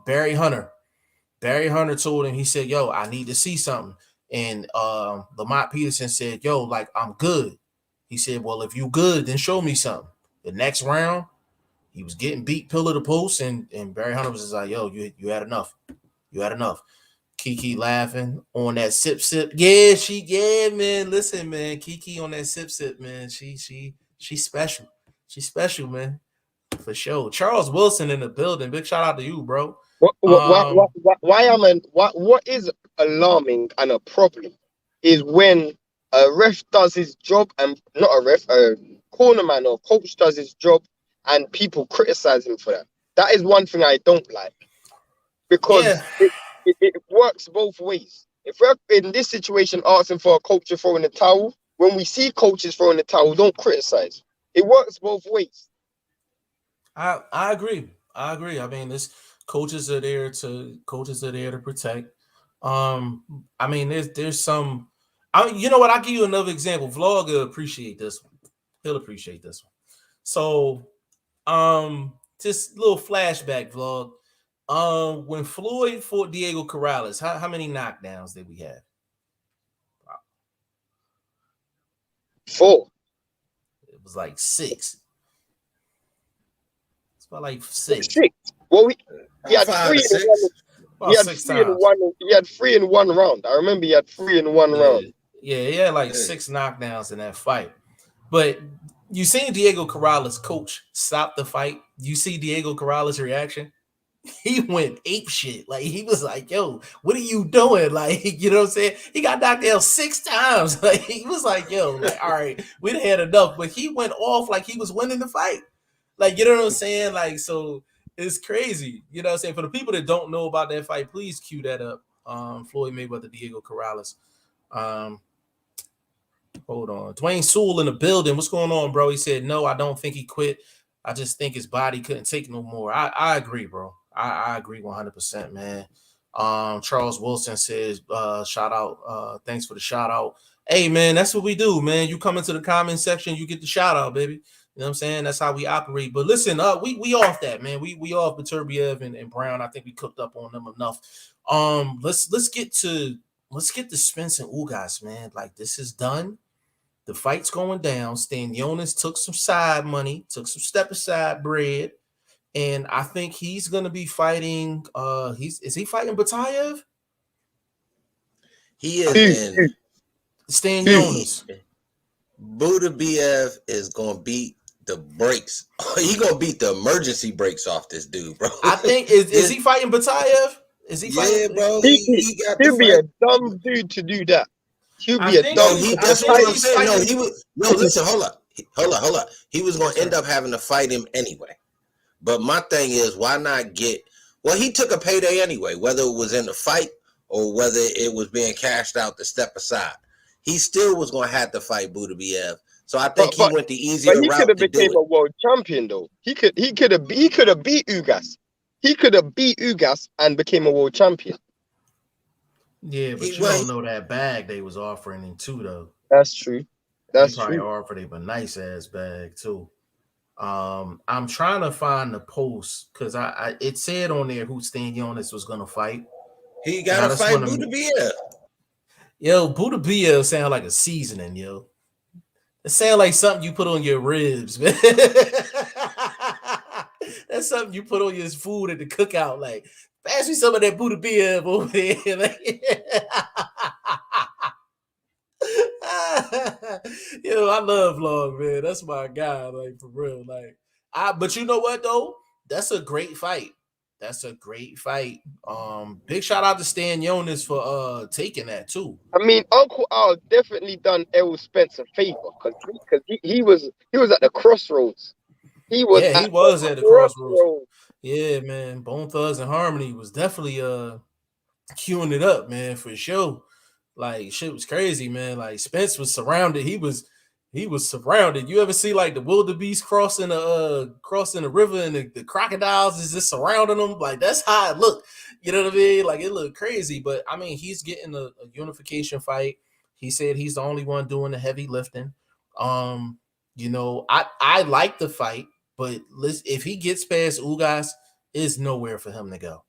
Barry Hunter. Barry Hunter told him, he said, yo, I need to see something. And Lamont Peterson said, yo, like, I'm good. He said, well, if you good, then show me something. The next round, he was getting beat pillar to post, and Barry Hunter was just like, yo, you had enough. You had enough. Kiki laughing on that sip. Yeah, man. Listen, man. Kiki on that sip, man. She's special. She's special, man. For sure. Charles Wilson in the building. Big shout out to you, bro. What is alarming and a problem is when a ref does his job, and not a ref, a cornerman or coach does his job, and people criticize him for that. That is one thing I don't like, because it works both ways. If we're in this situation asking for a coach to throw in the towel, when we see coaches throwing the towel, don't criticize. It works both ways. I agree. I mean, coaches are there to protect. I mean, there's some. You know what? I'll give you another example. Vlog will appreciate this one. He'll appreciate this one. So, just a little flashback, Vlog. When Floyd fought Diego Corrales, how many knockdowns did we have? 4. It was like 6. It's about like 6. 6. Well, he had 3 in 1. He had 3 in 1. He had 3 in 1 round. I remember he had 3 in 1 round. Yeah, he had like 6 knockdowns in that fight. But you seen Diego Corrales' coach stop the fight. You see Diego Corrales' reaction. He went ape shit. Like, he was like, yo, what are you doing? Like, you know what I'm saying? He got knocked down 6 times. Like, he was like, yo, like, all right, we done had enough. But he went off like he was winning the fight. Like, you know what I'm saying? Like, so it's crazy. You know what I'm saying? For the people that don't know about that fight, please cue that up. Floyd Mayweather, Diego Corrales. Hold on. Dwayne Sewell in the building. What's going on, bro? He said, no, I don't think he quit. I just think his body couldn't take no more. I agree, bro. I agree 100%, man. Charles Wilson says, shout out. Thanks for the shout out. Hey, man, that's what we do, man. You come into the comment section, you get the shout out, baby. You know what I'm saying? That's how we operate. But listen, we off that, man. We off Beterbiev and Brown. I think we cooked up on them enough. Let's get to Spence and Ugas, man. Like, this is done. The fight's going down. Stan Jonas took some side money, took some step aside bread, and I think he's gonna be fighting. Is he fighting Batayev? He is in Stan Jonas. Beterbiev is gonna beat the brakes. He gonna beat the emergency brakes off this dude, bro. I think is he fighting Batayev? Is he fighting? Yeah, bro. He'll be a dumb dude to do that. He'll be a dumb. That's what I'm saying. No, he was. No, listen, hold up. He was gonna end up having to fight him anyway. But my thing is, why not get? Well, he took a payday anyway, whether it was in the fight or whether it was being cashed out to step aside. He still was going to have to fight Beterbiev. So I think he went the easier route. But he could have became a world champion, though. He could have beat Ugas. He could have beat Ugas and became a world champion. Yeah, but you don't know that bag they was offering him too, though. That's true. That's probably offered him a nice ass bag too. I'm trying to find the post because it said on there who Stan Jonas was gonna fight. He gotta fight Beterbiev. Yo, Beterbiev sound like a seasoning, yo. It sound like something you put on your ribs, man. That's something you put on your food at the cookout. Like, pass me some of that Beterbiev over there. Like, yo, I love Vlog, man. That's my guy, like, for real. Like, but you know what though? That's a great fight. That's a great fight. Big shout out to Stan Jonas for taking that too. I mean, Uncle Al definitely done Errol Spence a favor because he was at the crossroads. He was at the crossroads. Yeah, man. Bone Thugs and Harmony was definitely queuing it up, man, for sure. Like, shit was crazy, man. Like, Spence was surrounded. He was He was surrounded. You ever see like the wildebeest crossing the river and the crocodiles is just surrounding them? Like that's how it looked. You know what I mean? Like it looked crazy. But I mean, he's getting a unification fight. He said he's the only one doing the heavy lifting. You know, I like the fight, but if he gets past Ugas, it's nowhere for him to go.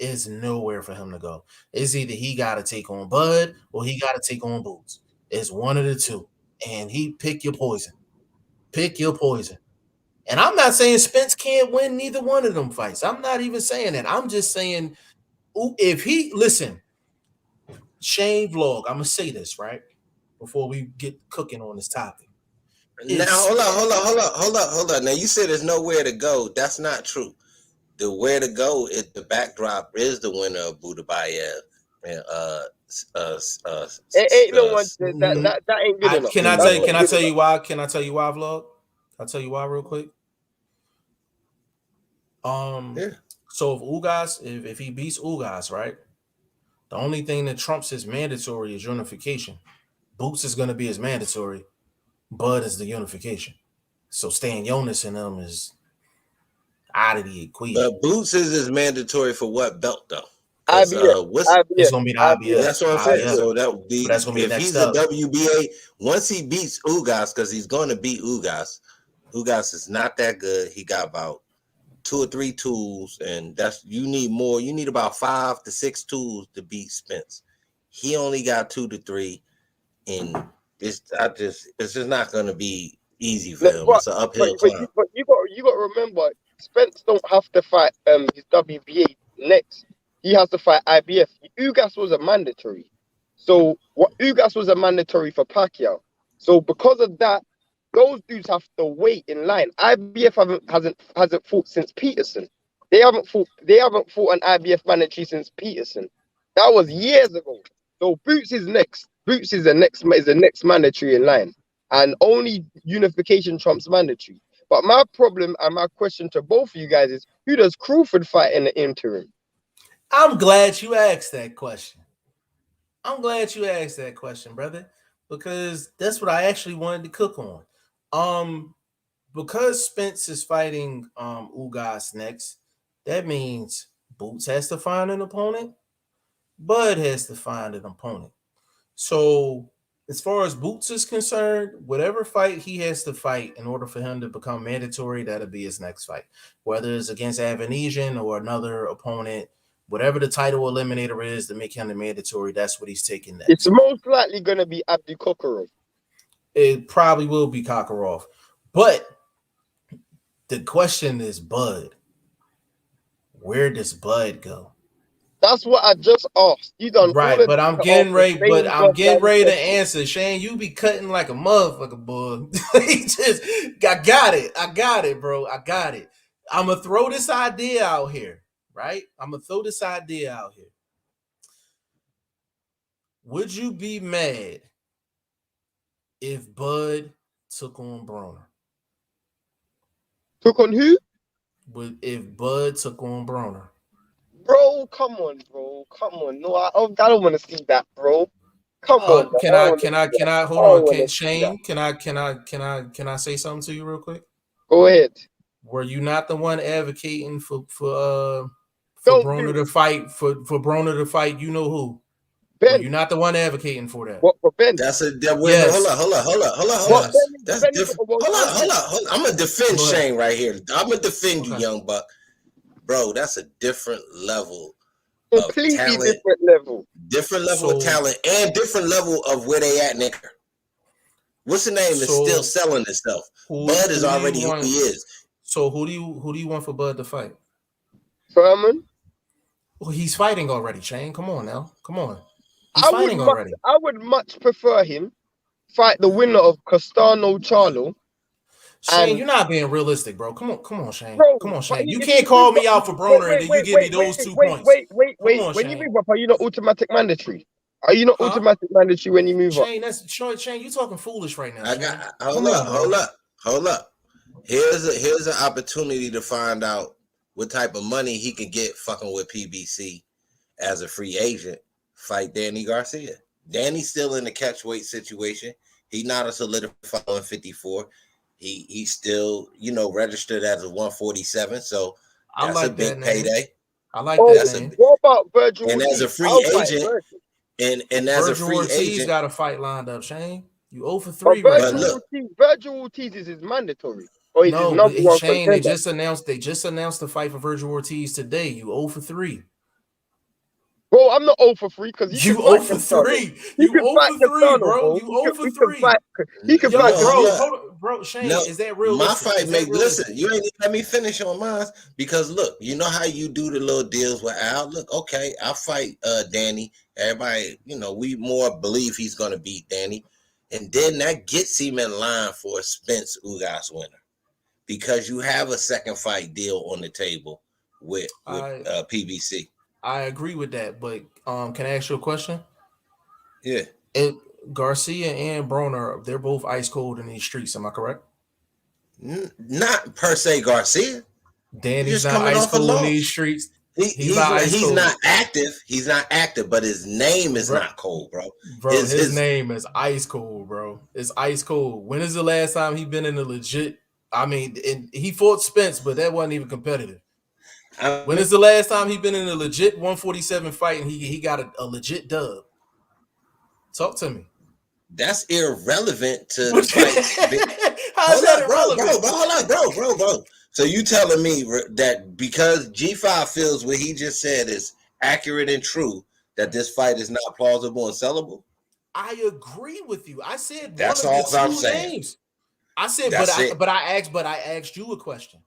It's nowhere for him to go. It's either he got to take on Bud or he got to take on Boots. It's one of the two. And he pick your poison. Pick your poison. And I'm not saying Spence can't win neither one of them fights. I'm not even saying that. I'm just saying if he listen, Shane Vlog, I'm gonna say this right before we get cooking on this topic. Now hold on. Now you said there's nowhere to go. That's not true. The where to go is the backdrop is the winner of Budabayev and It ain't no one that ain't good enough. Can I tell you why? Can I tell you why, Vlog? I'll tell you why real quick. Yeah. So if Ugas, if he beats Ugas, right? The only thing that trumps his mandatory is unification. Boots is gonna be his mandatory. Bud is the unification. So Stan Jonas and them is out of the equation. But Boots is mandatory for what belt though? IBF. It's gonna be the IBF. That's what I'm saying. So that would be that's gonna be if next he's up. a WBA. Once he beats Ugas, because he's going to beat Ugas. Ugas is not that good. He got about 2 or 3 tools, and that's you need more. You need about 5 to 6 tools to beat Spence. He only got 2 to 3, and it's just not going to be easy for him. It's an uphill climb. But you got to remember, Spence don't have to fight his WBA next. He has to fight IBF. Ugas was a mandatory. So what Ugas was a mandatory for Pacquiao. So because of that, those dudes have to wait in line. IBF hasn't fought since Peterson. They haven't fought an IBF mandatory since Peterson. That was years ago. So Boots is next. Boots is the next mandatory in line. And only unification trumps mandatory. But my problem and my question to both of you guys is, who does Crawford fight in the interim? I'm glad you asked that question. I'm glad you asked that question, brother, because that's what I actually wanted to cook on. Because Spence is fighting Ugas next, that means Boots has to find an opponent, Bud has to find an opponent. So as far as Boots is concerned, whatever fight he has to fight in order for him to become mandatory, that'll be his next fight. Whether it's against Avanesian or another opponent, whatever the title eliminator is to make him the mandatory, that's what he's taking next. It's most likely going to be Abdi Kokorov. It probably will be Kokorov. But the question is Bud. Where does Bud go? That's what I just asked. You done right, but I'm getting ready. But I'm getting ready to answer. Shane, you be cutting like a motherfucker, boy. I got it, bro. I got it. I'm gonna throw this idea out here, right? I'm gonna throw this idea out here. Would you be mad if Bud took on Broner? Took on who? If Bud took on Broner. Bro, come on, bro. Come on. No, I don't want to see that, bro. Come on. Can I hold on? Shane, can I say something to you real quick? Go ahead. Were you not the one advocating for Broner to fight for Broner to fight? You know who? Ben. Were you not the one advocating for that? What for Ben? Yes. Hold on. That's different. Hold on. I'm gonna defend Shane right here. I'm gonna defend you, young buck. Bro, that's a different level of talent. Different level of talent and different level of where they at, nigga. What's the name? Is still selling itself. Bud is already who he is. So who do you want for Bud to fight? Furman? Well, he's fighting already, Shane. Come on now. Come on. He's fighting already. I would much prefer him fight the winner of Castano Charlo. Shane, you're not being realistic, bro. Come on, Shane. Bro, come on, Shane. You can't call me out for Broner and then you give me those 2 points. Wait. When you move up, are you not automatic mandatory? Are you not automatic mandatory when you move up? Shane, you talking foolish right now. Hold up. Here's an opportunity to find out what type of money he can get fucking with PBC as a free agent. Fight Danny Garcia. Danny's still in the catchweight situation. He not a solidified 154. He's still, you know, registered as a 147. So I that's like a that big name. payday. I like Oh, that That's name. what about Virgil and as a Ortiz? free I'll fight agent, Virgil. and as a Virgil free Ortiz agent, got a fight lined up, Shane. You 0 for But 3 right But now. look, Virgil Ortiz is his mandatory. Or he's his No, number but one Shane, contender. they just announced the fight for Virgil Ortiz today. You 0 for 3. Bro, I'm not 0 for 3 because he You can 0 fight for Castano. 3. He You can 0 fight for 3, Castano, bro. bro. You 0 for He can 3. fight. He can Yo, fight hold bro, up. Castano. hold on, bro. Shane, No, is that my realistic? fight Is that make realistic? listen. You ain't even let me finish on mine because look, you know how you do the little deals with Al. Look, okay, I'll fight Danny. Everybody, you know, we more believe he's gonna beat Danny, and then that gets him in line for a Spence Ugas winner because you have a second fight deal on the table with PBC. I agree with that, but can I ask you a question? Yeah, Garcia and Broner, they're both ice cold in these streets. Am I correct? not per se Garcia. Danny's just not coming ice off a cold in loss. these streets. He's not active. He's not active, but his name is not cold, bro. Bro, his name is ice cold, bro. It's ice cold. When is the last time he been in a legit? I mean, he fought Spence, but that wasn't even competitive. When is the last time he been in a legit 147 fight and he got a legit dub? Talk to me. That's irrelevant to the fight. How's that irrelevant? Bro. So you telling me that because G5 feels what he just said is accurate and true, that this fight is not plausible and sellable? I agree with you. I said that's one all of the I'm two saying. names. I said, that's but I asked you a question.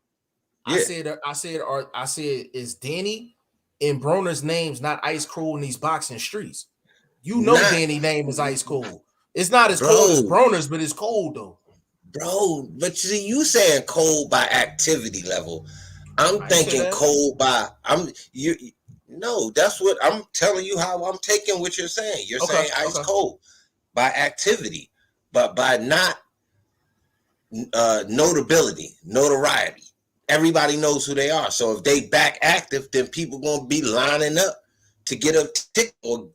Yeah. I said, is Danny and Broner's names not ice cold in these boxing streets? You know, Danny's name is ice cold. It's not as cold as Broner's, but it's cold though. Bro, but see, you saying cold by activity level. I'm thinking cold by no, that's what I'm telling you how I'm taking what you're saying. You're saying ice cold by activity, but by not notoriety. Everybody knows who they are. So if they back active, then people gonna be lining up to get a ticket or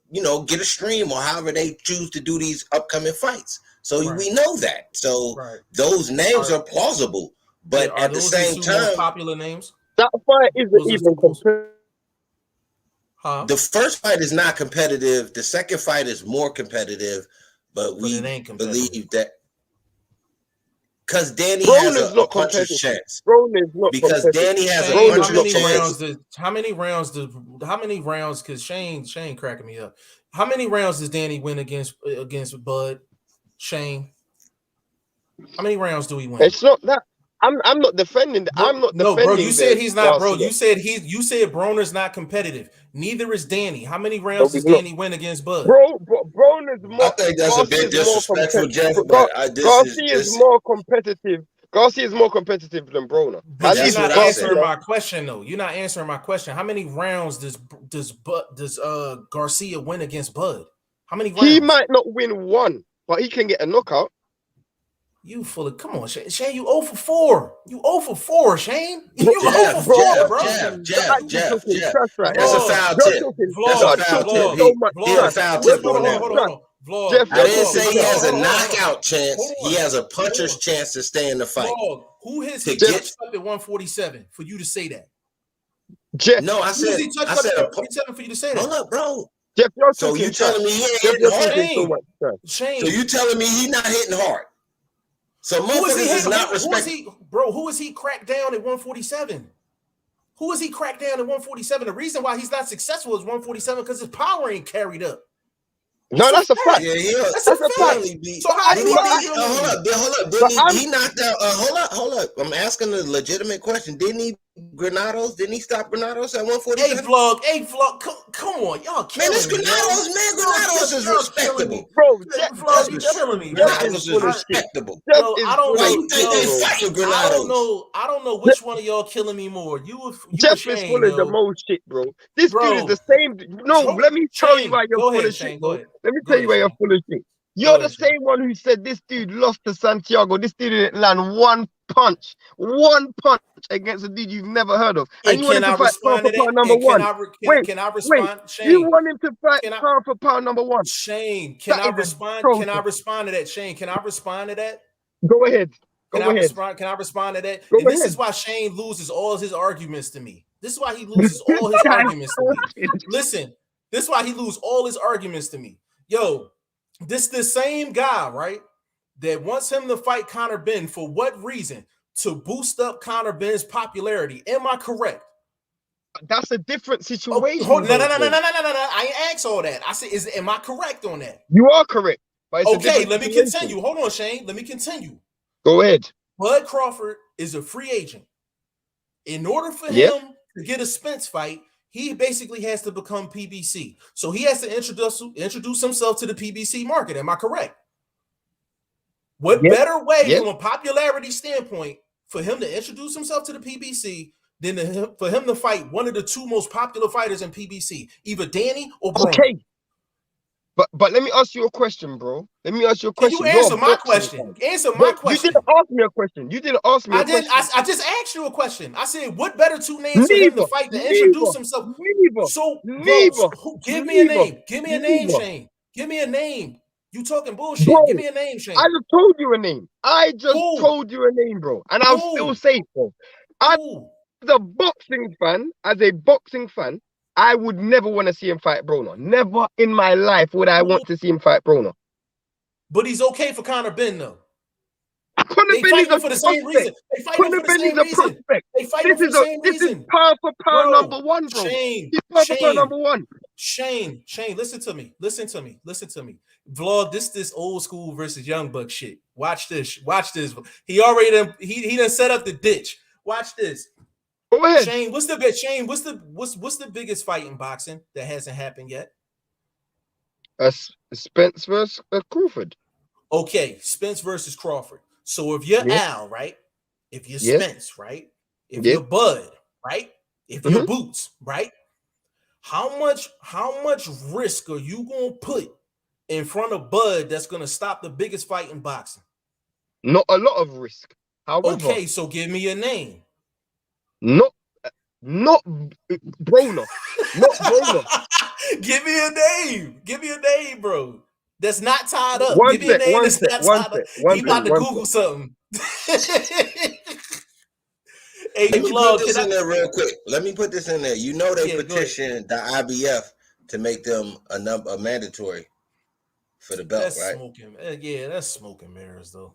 get a stream or however they choose to do these upcoming fights. So we know that. So those names are plausible, but at the same time, popular names. That fight isn't even competitive. The first fight is not competitive. The second fight is more competitive, but we believe that because Danny has a puncher's chance. Because Danny has a puncher's chance. How many rounds? Because Shane cracking me up. How many rounds does Danny win against Bud? Shane, how many rounds do he win? It's not that. I'm not defending. I'm not defending. Bro. You said he's not, bro. You said Broner's not competitive. Neither is Danny. How many rounds does Danny win against Bud? Broner's more. I think that's a bit disrespectful, Jeff. Garcia is more competitive. Garcia is more competitive than Broner. But you're not answering my question, though. You're not answering my question. How many rounds does Garcia win against Bud? How many rounds? He might not win one, but he can get a knockout. You full of come on, Shane. Shane, you 0 for 4. You 0 for 4, Shane. You 0 for 4, bro. Jeff. That's a foul tip. That's a foul tip. He had a foul tip on that. Vlog. Jeff, I didn't say he has a knockout chance. He has a puncher's chance to stay in the fight. Vlog. Who has he touched up at 147 for you to say that? Jeff. No, I said a 147 for you to say that. Hold up, bro. Jeff, so you telling me he ain't hitting hard? Shane. So you telling me he not hitting hard? So motherfuckers is not respecting. Bro, who is he cracked down at 147? Who is he cracked down at 147? The reason why he's not successful is 147 because his power ain't carried up. No, that's a fact. Yeah, that's a fact. So how do hold up. Didn't he knocked out? Hold up. I'm asking a legitimate question. Didn't he Granados? Didn't he stop Granados at 147? Hey, vlog. Come on, y'all killing me. Man, it's Granados, man. Granados is respectable. Bro, vlog, you killing me. Granados is respectable. I don't know. Why you think they fighting Granados? I don't know which one of y'all killing me more. Jeff is full of the most shit, bro. This dude is the same. No, let me tell you why you're full of shit, bro. Let me tell you why you're full of shit. You're the same one who said this dude lost to Santiago. This dude didn't land one punch against a dude you've never heard of. And you want him to fight pound for pound number one. Can I respond? Wait, Shane, you want him to fight pound for pound number one. Shane, can I respond? Can I respond to that? Shane, can I respond to that? Go ahead. Can I respond to that? And this is why Shane loses all his arguments to me. This is why he loses all his arguments to me. Listen, this is why he loses all his arguments to me. Yo, this the same guy, right? That wants him to fight Conor Benn for what reason? To boost up Conor Benn's popularity. Am I correct? That's a different situation. No. I ain't asked all that. I said, am I correct on that? You are correct. But okay, let me continue. Hold on, Shane. Let me continue. Go ahead. Bud Crawford is a free agent. In order for him to get a Spence fight, he basically has to become PBC. So he has to introduce himself to the PBC market. Am I correct? What better way from a popularity standpoint for him to introduce himself to the PBC than for him to fight one of the two most popular fighters in PBC, either Danny or Bruno? Okay. But let me ask you a question, bro. Let me ask you a question. Can you answer my question? Answer my question. You didn't ask me a question. You didn't ask me a question. I just asked you a question. I said, what better two names for him to fight to introduce himself? So, give me a name. Give me a name, Shane. Give me a name. You talking bullshit. Bro, give me a name, Shane. I just told you a name. I just told you a name, bro. And I'll still say so. As a boxing fan, I would never want to see him fight Broner. Never in my life would I want to see him fight Broner. But he's okay for Conor Benn, though. Conor Benn is for the same reason. They fight for the same reason. They fight for the same reason. This is pound for pound number one, bro. Shane, pound for pound number one. Shane, listen to me. Vlog, this old school versus young buck shit. Watch this. He done set up the ditch. Watch this. Go ahead. Shane, what's the biggest fight in boxing that hasn't happened yet? Spence versus Crawford. Okay, Spence versus Crawford. So if you're Al, right? If you're Spence, right? If you're Bud, right? If you're Boots, right? How much risk are you gonna put in front of Bud that's gonna stop the biggest fight in boxing? Not a lot of risk. However, okay, so give me a name. Not Broner. Not Broner. Give me a name, bro. That's not tied up. Give me a name that's not tied up. He about to Google something. Hey, let me put this in there real quick. Let me put this in there. You know they petitioned the IBF to make them a mandatory for the belt, that's right? That's smoking mirrors, though.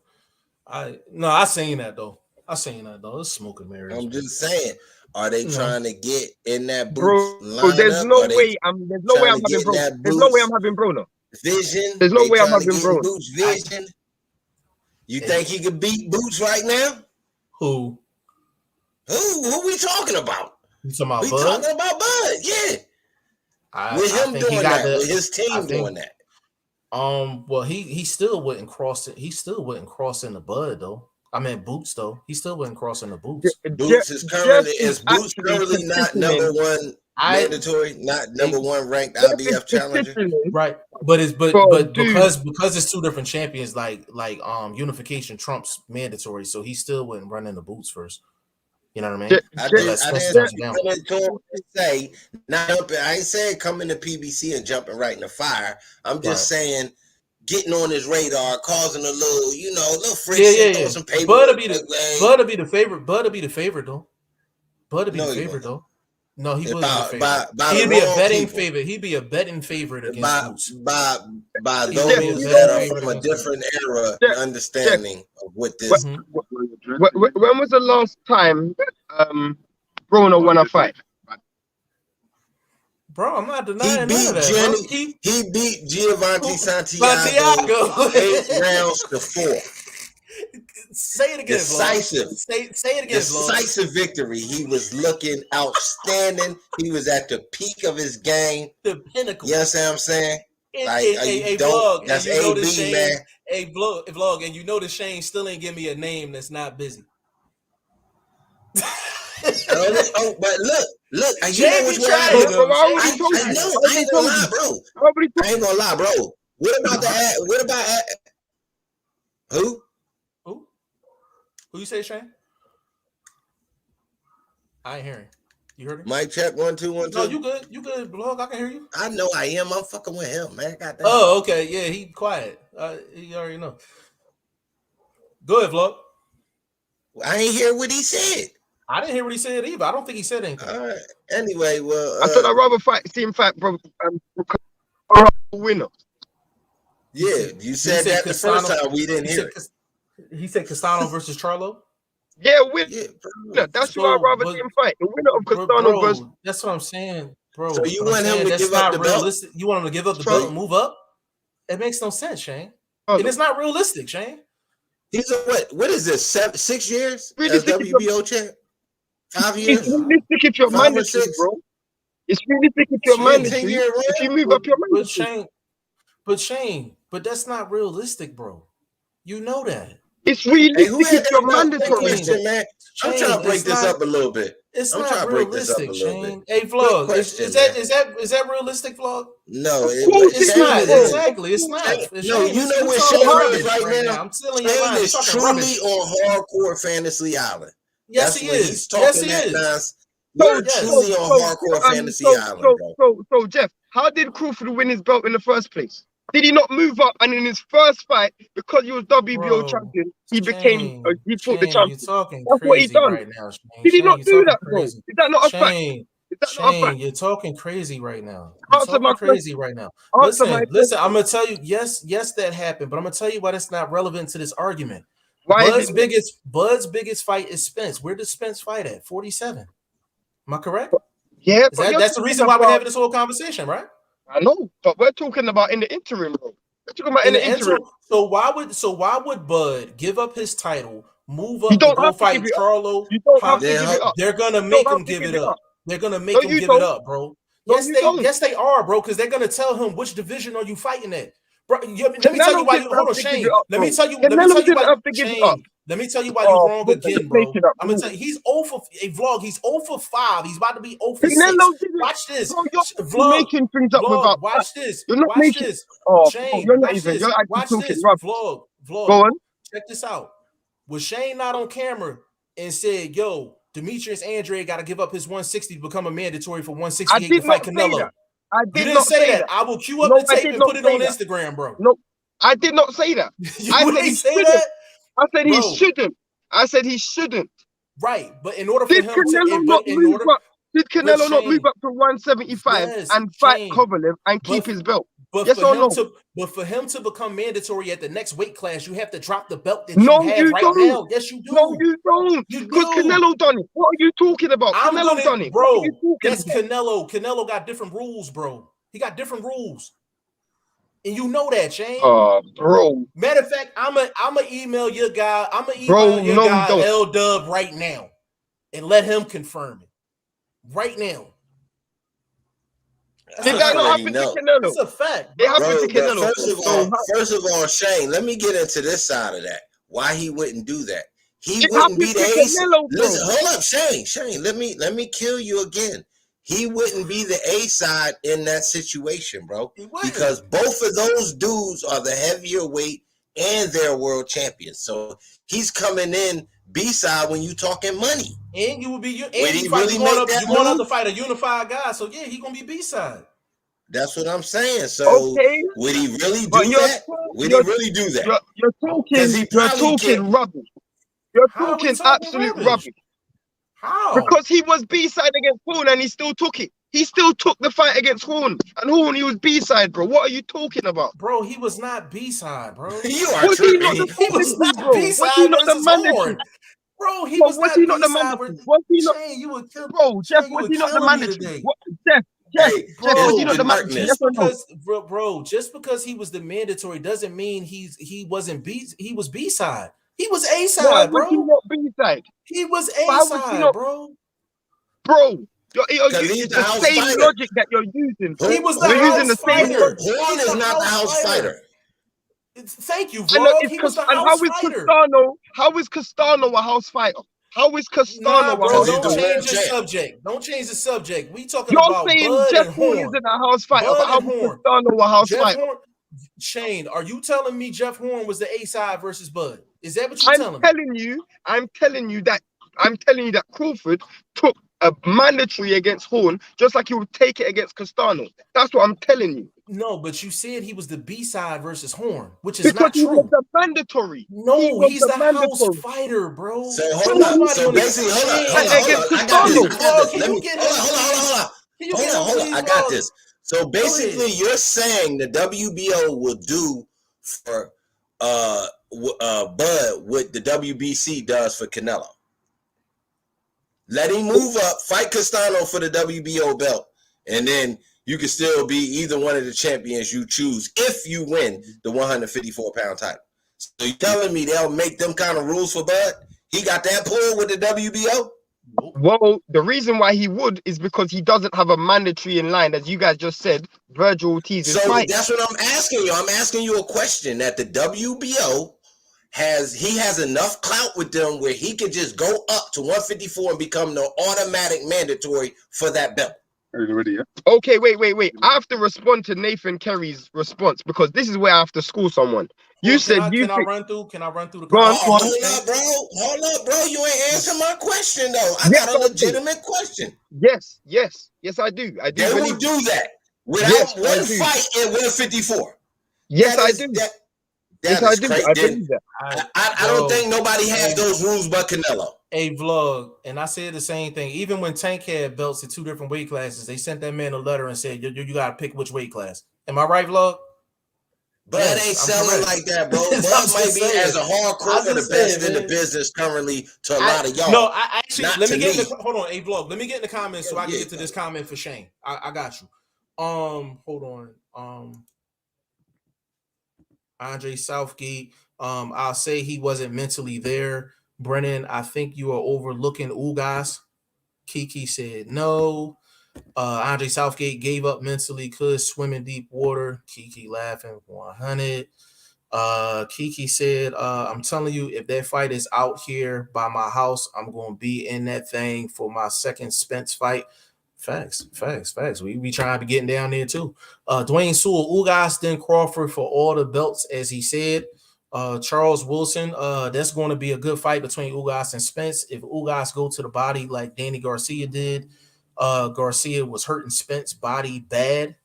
I seen that though. It's smoking mirrors. I'm just saying, are they trying to get in that Boots lineup? There's no way I'm having Broner. There's no way I'm having Broner. Vision. There's no way I'm having Broner. Boots vision. You think he could beat Boots right now? Who we talking about? You talking about we Bud? Talking about Bud, yeah. With him doing that, with his team doing that. Well, he still wouldn't cross it. He still wouldn't cross in the Bud though. I mean Boots though. He still wouldn't cross in the Boots. Boots is currently not number one mandatory, not number one ranked IBF challenger. Right. But because it's two different champions, like unification trumps mandatory, so he still wouldn't run in the Boots first. You know what I mean? I didn't say not jumping. I ain't saying coming to PBC and jumping right in the fire. I'm just saying getting on his radar, causing a little friction, some paper. Bud will be the favorite. Bud will be the favorite though. though. No, he wasn't a favorite. He'd be a betting favorite. He'd be a betting favorite against Boots. By those that are from a different era understanding of what this. When was the last time Broner won a fight? Bro, I'm not denying that. He beat Giovanni Santiago 8 rounds to 4. Say it again, decisive. Say it again, decisive victory. He was looking outstanding. He was at the peak of his game. The pinnacle. You understand what I'm saying? Vlog. That's AB, man. Hey, vlog, and you know the Shane still ain't give me a name that's not busy. But look, you know which one I ain't gonna lie, bro. What about the what about who? Who you say, Shane? I ain't hearing. You heard it? Mic check 1 2 1 2. No, you good. You good, Vlog. I can hear you. I know I am. I'm fucking with him, man. Goddamn. Oh, okay. Yeah, he quiet. You already know. Go ahead, Vlog. I ain't hear what he said. I didn't hear what he said either. I don't think he said anything. All right. Anyway, well, I said I'd rather see him fight, bro. Winner. Yeah, you said that the first time. We didn't hear it. He said Castano versus Charlo. Yeah, winner. Yeah, that's who I'd rather see him fight. The winner of Castano versus. That's what I'm saying, bro. So you want him to give up the belt? You want him to give up the belt and move up? It makes no sense, Shane. And it's not realistic, Shane. He's a what is this? 6 years as WBO champ? 5 years? It's realistic if you're mandatory, bro. It's realistic if you're mandatory. If you move up your mandatory. But Shane, that's not realistic, bro. You know that. It's realistic if you're mandatory. Man. I'm trying to break this up a little bit. It's not realistic, Shane. Hey, Vlog, is that realistic, Vlog? No, it's not. Exactly, it's not. No, you know what Shane is right now? Shane is truly on hardcore fantasy island. Yes, he is. Yes, he is. Truly on hardcore fantasy island, bro. So, Jeff, how did Crawford win his belt in the first place? Did he not move up? And in his first fight, because he was WBO champion, he took the champion. You're talking That's what he done. Right now, Shane. Did he not do that, bro? Is that not a fact? Shane, you're talking crazy right now. Listen, I'm gonna tell you, yes, that happened, but I'm gonna tell you why that's not relevant to this argument. Bud's biggest fight is Spence. Where does Spence fight at? 47. Am I correct? Yeah, that's the reason why we're having this whole conversation, right? I know, but we're talking about in the interim, bro. We're talking about in the interim. So why would Bud give up his title, move up to go fight Charlo? They're gonna make him give it up. They're gonna make him give it up, bro. Yes, they are, bro, because they're gonna tell him which division are you fighting at. Bro, let me tell you why you hold on, Shane. Let me tell you why you're wrong again, bro. I'm gonna tell you, he's 0 for a Vlog. He's 0 for 5. He's about to be 0 for 6. Watch this, Vlog. Making things up without. Watch this. You're not watch making. this. Oh, Shane, you're not even. Watch this. Vlog. Go on. Check this out. Was Shane not on camera and said, "Yo, Demetrius Andrade got to give up his 160 to become a mandatory for 168 to fight Canelo"? I didn't say that. I will queue up the tape and put it on Instagram, bro. No, I did not say that. I said he say that. I said he shouldn't. I said he shouldn't. Right, but in order for him Did Canelo not move up to 175 and fight Kovalev and keep his belt? Yes or no? But for him to become mandatory at the next weight class, you have to drop the belt that you have right now. Yes, you do. No, you don't. Because Canelo done it. What are you talking about? Canelo done it, bro. That's Canelo. Canelo got different rules, bro. He got different rules. And you know that, Shane. Bro. Matter of fact, I'm gonna email your guy. I'm gonna email your guy L Dub right now and let him confirm it. Right now. Did that not happen to Canelo? It's a fact. It happened to Canelo. First of all, Shane, let me get into this side of that. Why he wouldn't do that? He wouldn't be the ace. Listen, hold up, Shane. Shane, let me kill you again. He wouldn't be the A side in that situation, bro. Because both of those dudes are the heavier weight and they're world champions. So he's coming in B side when you talking money. And you will be you going up to fight a unified guy. So yeah, he gonna be B side. That's what I'm saying. So would he really do that? Would he really do that? You're talking rubbish. You're talking absolute rubbish. How? Because he was B-side against Horn and he still took it. He still took the fight against Horn. And Horn, he was B-side, bro. What are you talking about? Bro, he was not B-side, bro. You are tripping. He was not B-side versus Horn. Bro, he was not B-side. Was he not? Bro, Jeff, was he not the manager? Jeff, was he not the manager? Bro, just because he was the mandatory doesn't mean he wasn't he was B-side. He was A-side, bro. Why was he not B-side? He was A-side, bro. Bro, it's the same logic that you're using. He was the house fighter. Horn is not the house fighter. Thank you, bro. He was the house fighter. How is Castano a house fighter? How is Castano a house fighter? Don't change the subject. Don't change the subject. We talking about You're saying Bud Jeff and Horn isn't a house fighter, but how is Castano a house fighter? Shane, are you telling me Jeff Horn was the A side versus Bud? Is that what you're telling me? I'm telling you that Crawford took a mandatory against Horn, just like he would take it against Castano. That's what I'm telling you. No, but you said he was the B side versus Horn, which is Because not he was true. the mandatory. No, Was he's the the house mandatory. fighter, bro. So hold up. So basically, hold on. Against I got this. Castano. I got this. Can Let you me get hold him, on. Hold on. I please, got Lord? this. So basically, you're saying the WBO will do for Bud what the WBC does for Canelo. Let him move up, fight Castano for the WBO belt, and then you can still be either one of the champions you choose if you win the 154-pound title. So you telling me they'll make them kind of rules for Bud? He got that pull with the WBO? Well, the reason why he would is because he doesn't have a mandatory in line, as you guys just said. Virgil Ortiz is fighting. That's what I'm asking you. I'm asking you a question that the WBO has enough clout with them where he could just go up to 154 and become the automatic mandatory for that belt. Already, yeah. Okay, wait. I have to respond to Nathan Kerry's response because this is where I have to school someone. Can I run through the comments? Hold up, bro. You ain't answering my question though. I got a legitimate question. Yes, I do. They will do that without one fight at 154. Yes, I do. That is crazy. I believe that. I don't think nobody has those rules but Canelo. A vlog, and I said the same thing. Even when Tank had belts in 2 different weight classes, they sent that man a letter and said, you got to pick which weight class. Am I right, vlog? Bud ain't selling like that, bro. Bud might be as a hardcore the best in the business currently to a lot of y'all. No, I actually, let me get in the, hold on, A vlog. Let me get in the comments so I can get to this comment for Shane. I got you. Hold on. Andre Southgate. I'll say he wasn't mentally there. Brennan, I think you are overlooking Ugas. Kiki said no. Andre Southgate gave up mentally, could swim in deep water. Kiki laughing 100. Kiki said, I'm telling you, if that fight is out here by my house, I'm going to be in that thing for my second Spence fight. Facts. We trying to be getting down there too. Dwayne Sewell, Ugas, then Crawford for all the belts, as he said. Charles Wilson, that's going to be a good fight between Ugas and Spence. If Ugas go to the body like Danny Garcia did, Garcia was hurting Spence body bad.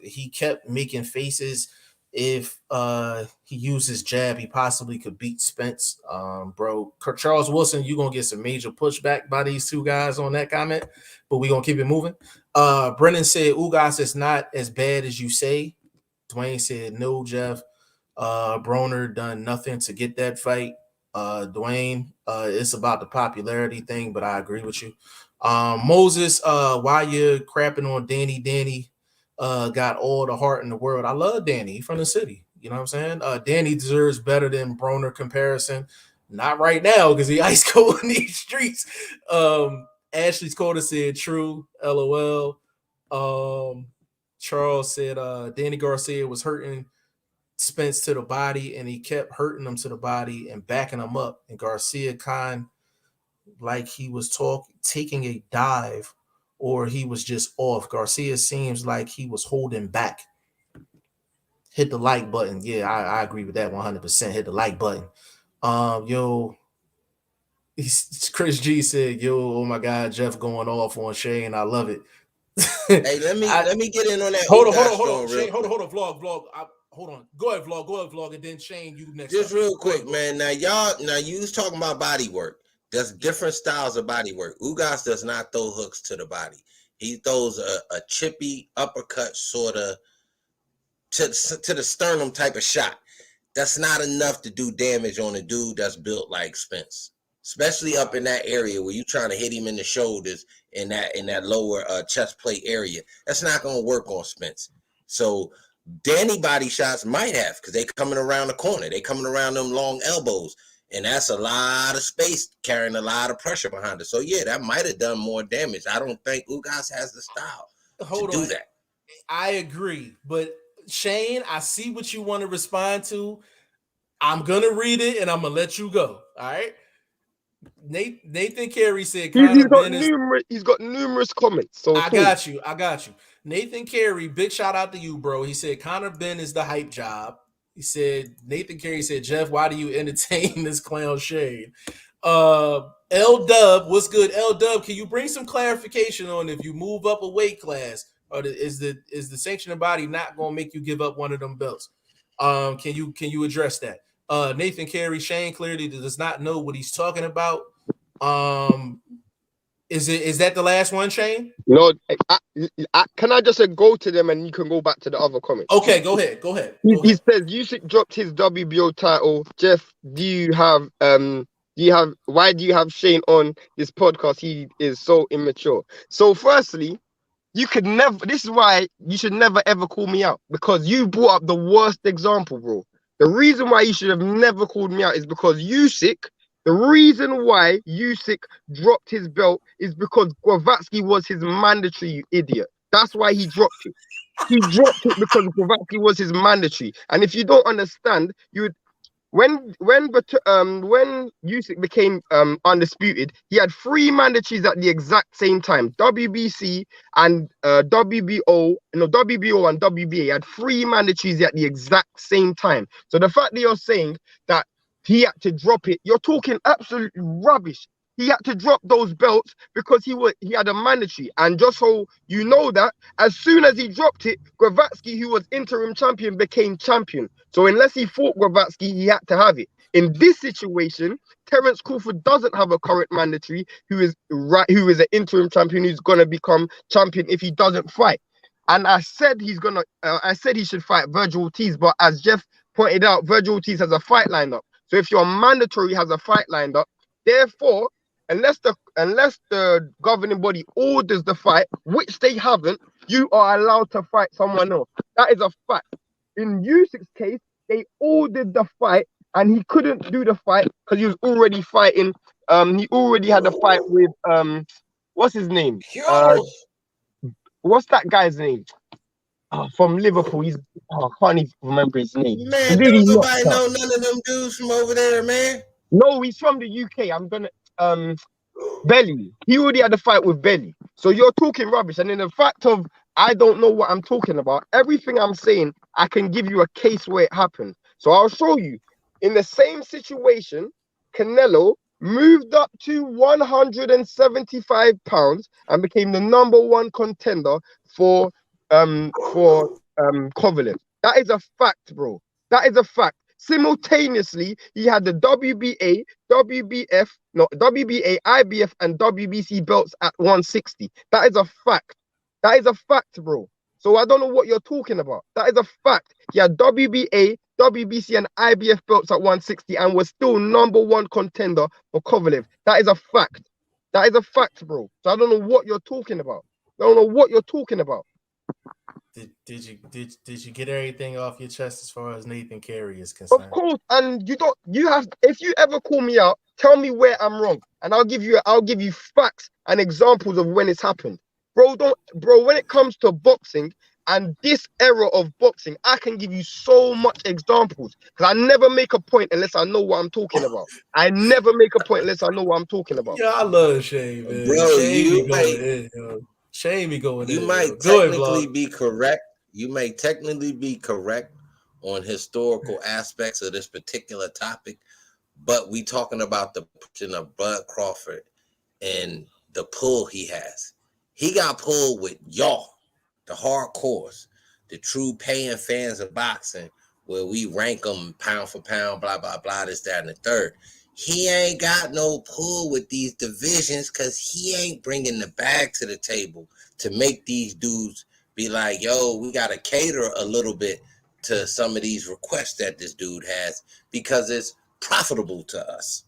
He kept making faces. If he used his jab, he possibly could beat Spence. Bro, Charles Wilson, you're going to get some major pushback by these two guys on that comment, but we're going to keep it moving. Brennan said, Ugas is not as bad as you say. Dwayne said, no, Jeff. Broner done nothing to get that fight. Dwayne, it's about the popularity thing, but I agree with you. Moses, why you crapping on Danny? Danny got all the heart in the world. I love Danny. He's from the city. You know what I'm saying? Danny deserves better than Broner comparison. Not right now because he ice cold in these streets. Ashley's Coda said true. LOL. Charles said Danny Garcia was hurting Spence to the body, and he kept hurting him to the body and backing him up. And Garcia kind like he was taking a dive, or he was just off. Garcia seems like he was holding back. Hit the like button. Yeah, I agree with that 100%. Hit the like button. Chris G said, "Yo, oh my God, Jeff going off on Shane. I love it." Hey, let me get in on that. Hold on, Shane. Hold on, vlog. Hold on. Go ahead, vlog, and then Shane, you next. Just real quick, man. Now you was talking about body work. There's different styles of body work. Ugas does not throw hooks to the body. He throws a chippy uppercut sort of to the sternum type of shot. That's not enough to do damage on a dude that's built like Spence, especially up in that area where you're trying to hit him in the shoulders in that lower chest plate area. That's not going to work on Spence. So Danny body shots might have, because they coming around the corner. They coming around them long elbows. And that's a lot of space carrying a lot of pressure behind it. So, yeah, that might have done more damage. I don't think Ugas has the style to do that. I agree. But, Shane, I see what you want to respond to. I'm going to read it, and I'm going to let you go. All right? Nathan Carey said He's Conor got Ben is. numerous comments. So I talk. got you. I got you. Nathan Carey, big shout out to you, bro. He said Conor Ben is the hype job. He said Nathan Carey said, Jeff, why do you entertain this clown shade? L Dub, what's good? L Dub, can you bring some clarification on if you move up a weight class, or is the sanctioning body not gonna make you give up one of them belts? Can you address that? Nathan Carey, Shane clearly does not know what he's talking about. Is that the last one, Shane? No, can I just go to them and you can go back to the other comments? Okay, go ahead. He says Usyk dropped his WBO title. Jeff, why do you have Shane on this podcast? He is so immature. So firstly, you could never, this is why you should never ever call me out, because you brought up the worst example, bro. The reason why you should have never called me out is because the reason why Usyk dropped his belt is because Gravatsky was his mandatory, you idiot. That's why he dropped it. He dropped it because Gravatsky was his mandatory. And if you don't understand, when Usyk became undisputed, he had 3 mandatories at the exact same time. WBC and WBO and WBA had 3 mandatories at the exact same time. So the fact that you're saying that he had to drop it, you're talking absolute rubbish. He had to drop those belts because he had a mandatory. And just so you know that, as soon as he dropped it, Gravatsky, who was interim champion, became champion. So unless he fought Gravatsky, he had to have it. In this situation, Terence Crawford doesn't have a current mandatory who is an interim champion who's gonna become champion if he doesn't fight. And I said he should fight Virgil Ortiz, but as Jeff pointed out, Virgil Ortiz has a fight lined up. So if your mandatory has a fight lined up, therefore, unless the governing body orders the fight, which they haven't, you are allowed to fight someone else. That is a fact. In Usyk's case, they ordered the fight and he couldn't do the fight because he was already fighting. He already had a fight with what's his name? What's that guy's name? From Liverpool. I can't even remember his name. Man, don't nobody know none of them dudes from over there, man. No, he's from the UK. I'm gonna Belly. He already had a fight with Belly. So you're talking rubbish. And in the fact of I don't know what I'm talking about, everything I'm saying, I can give you a case where it happened. So I'll show you. In the same situation, Canelo moved up to 175 pounds and became the #1 contender for Kovalev. That is a fact, bro. That is a fact. Simultaneously, he had the WBA, IBF, and WBC belts at 160. That is a fact. That is a fact, bro. So I don't know what you're talking about. That is a fact. He had WBA, WBC, and IBF belts at 160 and was still #1 contender for Kovalev. That is a fact. That is a fact, bro. So I don't know what you're talking about. I don't know what you're talking about. Did you get everything off your chest as far as Nathan Carey is concerned? Of course, and if you ever call me out, tell me where I'm wrong, and I'll give you facts and examples of when it's happened. Bro, when it comes to boxing and this era of boxing, I can give you so much examples because I never make a point unless I know what I'm talking about. I never make a point unless I know what I'm talking about. Yeah, I love Shane, man. Bro, Shane be going in. You might technically be correct. You may technically be correct on historical aspects of this particular topic, but we talking about the position of Bud Crawford and the pull he has. He got pulled with y'all, the hardcores, the true paying fans of boxing, where we rank them pound for pound, blah, blah, blah, this, that, and the third. He ain't got no pull with these divisions because he ain't bringing the bag to the table to make these dudes be like, yo, we got to cater a little bit to some of these requests that this dude has because it's profitable to us.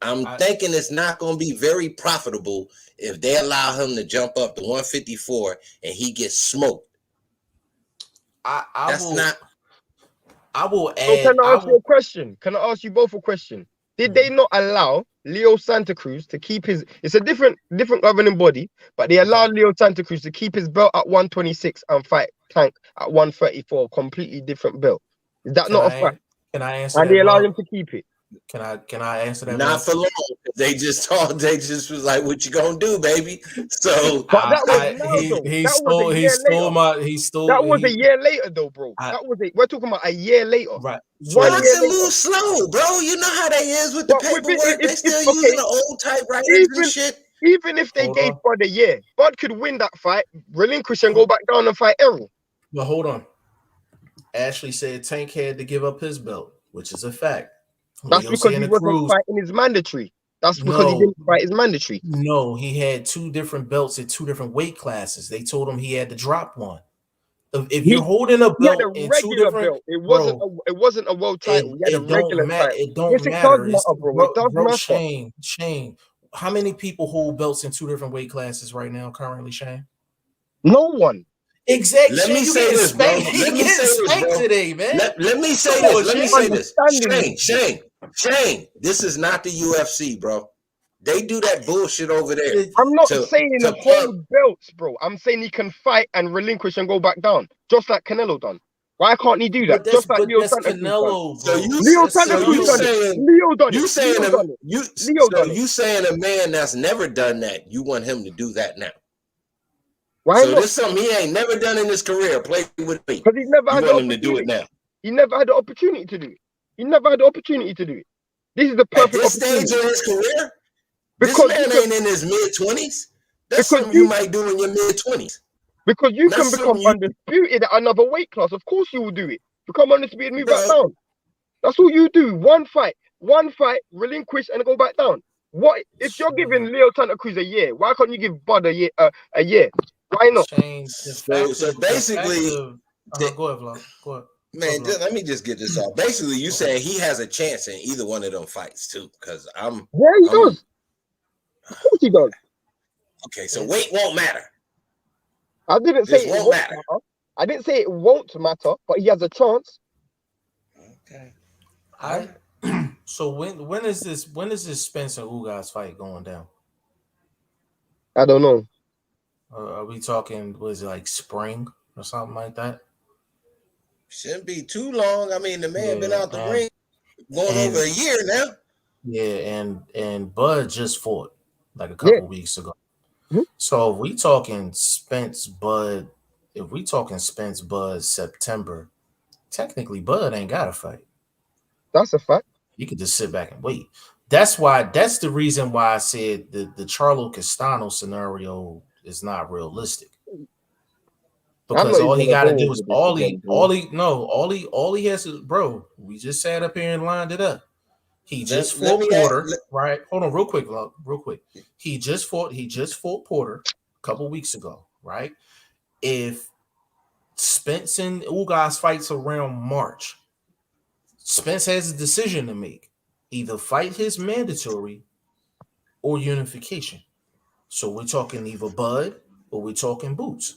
I'm thinking it's not going to be very profitable if they allow him to jump up to 154 and he gets smoked. I will add. So can I ask you a question? Can I ask you both a question? Did they not allow Leo Santa Cruz to keep his? It's a different governing body, but they allowed Leo Santa Cruz to keep his belt at 126 and fight Tank at 134, completely different belt. Is that not a fact? Can I answer? And they allowed him to keep it. Can I answer that? Not for long. They just was like, "What you gonna do, baby?" So But that was now though. He That was a year later. That was a year later though, bro. We're talking about a year later. Right. One year boxing later. moves slow, bro. You know how they is with the But with paperwork. it, They still okay, using the old typewriters and shit. even if they Hold gave on. Bud a year, Bud could win that fight, relinquish and go back down and fight Errol. But hold on. Ashley said Tank had to give up his belt, which is a fact. That's because he wasn't fighting his mandatory. That's because he didn't fight his mandatory. No, he had 2 different belts at 2 different weight classes. They told him he had to drop one. If you're holding a belt in 2 different belt, it wasn't a world title. He had a regular title. It don't yes, matter. It does matter, bro. It does matter. Shane, how many people hold belts in 2 different weight classes right now currently, Shane? No one. Exactly. Let me say this, bro. Let me say this today, man. Let me say this. Let me say this. Shane, this is not the UFC, bro. They do that bullshit over there. I'm not saying hold belts, bro. I'm saying he can fight and relinquish and go back down, just like Canelo done. Why can't he do that? Just like Leo Santa Cruz done. So you saying a man that's never done that, you want him to do that now? Why so not? This is something he ain't never done in his career. Play with me. Because he's never had him to do it now. He never had the opportunity to do it. He never had the opportunity to do it. This is the perfect opportunity. Stage of his career? Because this man ain't in his mid-20s. That's something you might do in your mid-20s. Because you can become undisputed at another weight class. Of course you will do it. Become undisputed, move back down. That's all you do. One fight, relinquish, and go back down. What if you're giving Leo Santa Cruz a year? Why can't you give Bud a year? Why not? So basically, go ahead, Vlog. Go ahead. Man, let me just get this off. Basically, you saying he has a chance in either one of them fights too? Because he does. Of course he does. Okay, so weight won't matter. I didn't say it won't matter. I didn't say it won't matter, but he has a chance. Okay. So when is this Spence and Ugas fight going down? I don't know. Are we talking? Was it like spring or something like that? Shouldn't be too long. I mean, the man been out the ring going over a year now. Yeah, and Bud just fought like a couple weeks ago. Mm-hmm. So if we talking Spence Bud September, technically Bud ain't got to fight. That's a fact. You could just sit back and wait. That's the reason why I said the Charlo Castano scenario is not realistic. Because all he got to do is all he has to, bro. We just sat up here and lined it up. He just fought Porter, right? Hold on, real quick. He just fought Porter a couple weeks ago, right? If Spence and Ugas fights around March, Spence has a decision to make: either fight his mandatory or unification. So we're talking either Bud or we're talking Boots.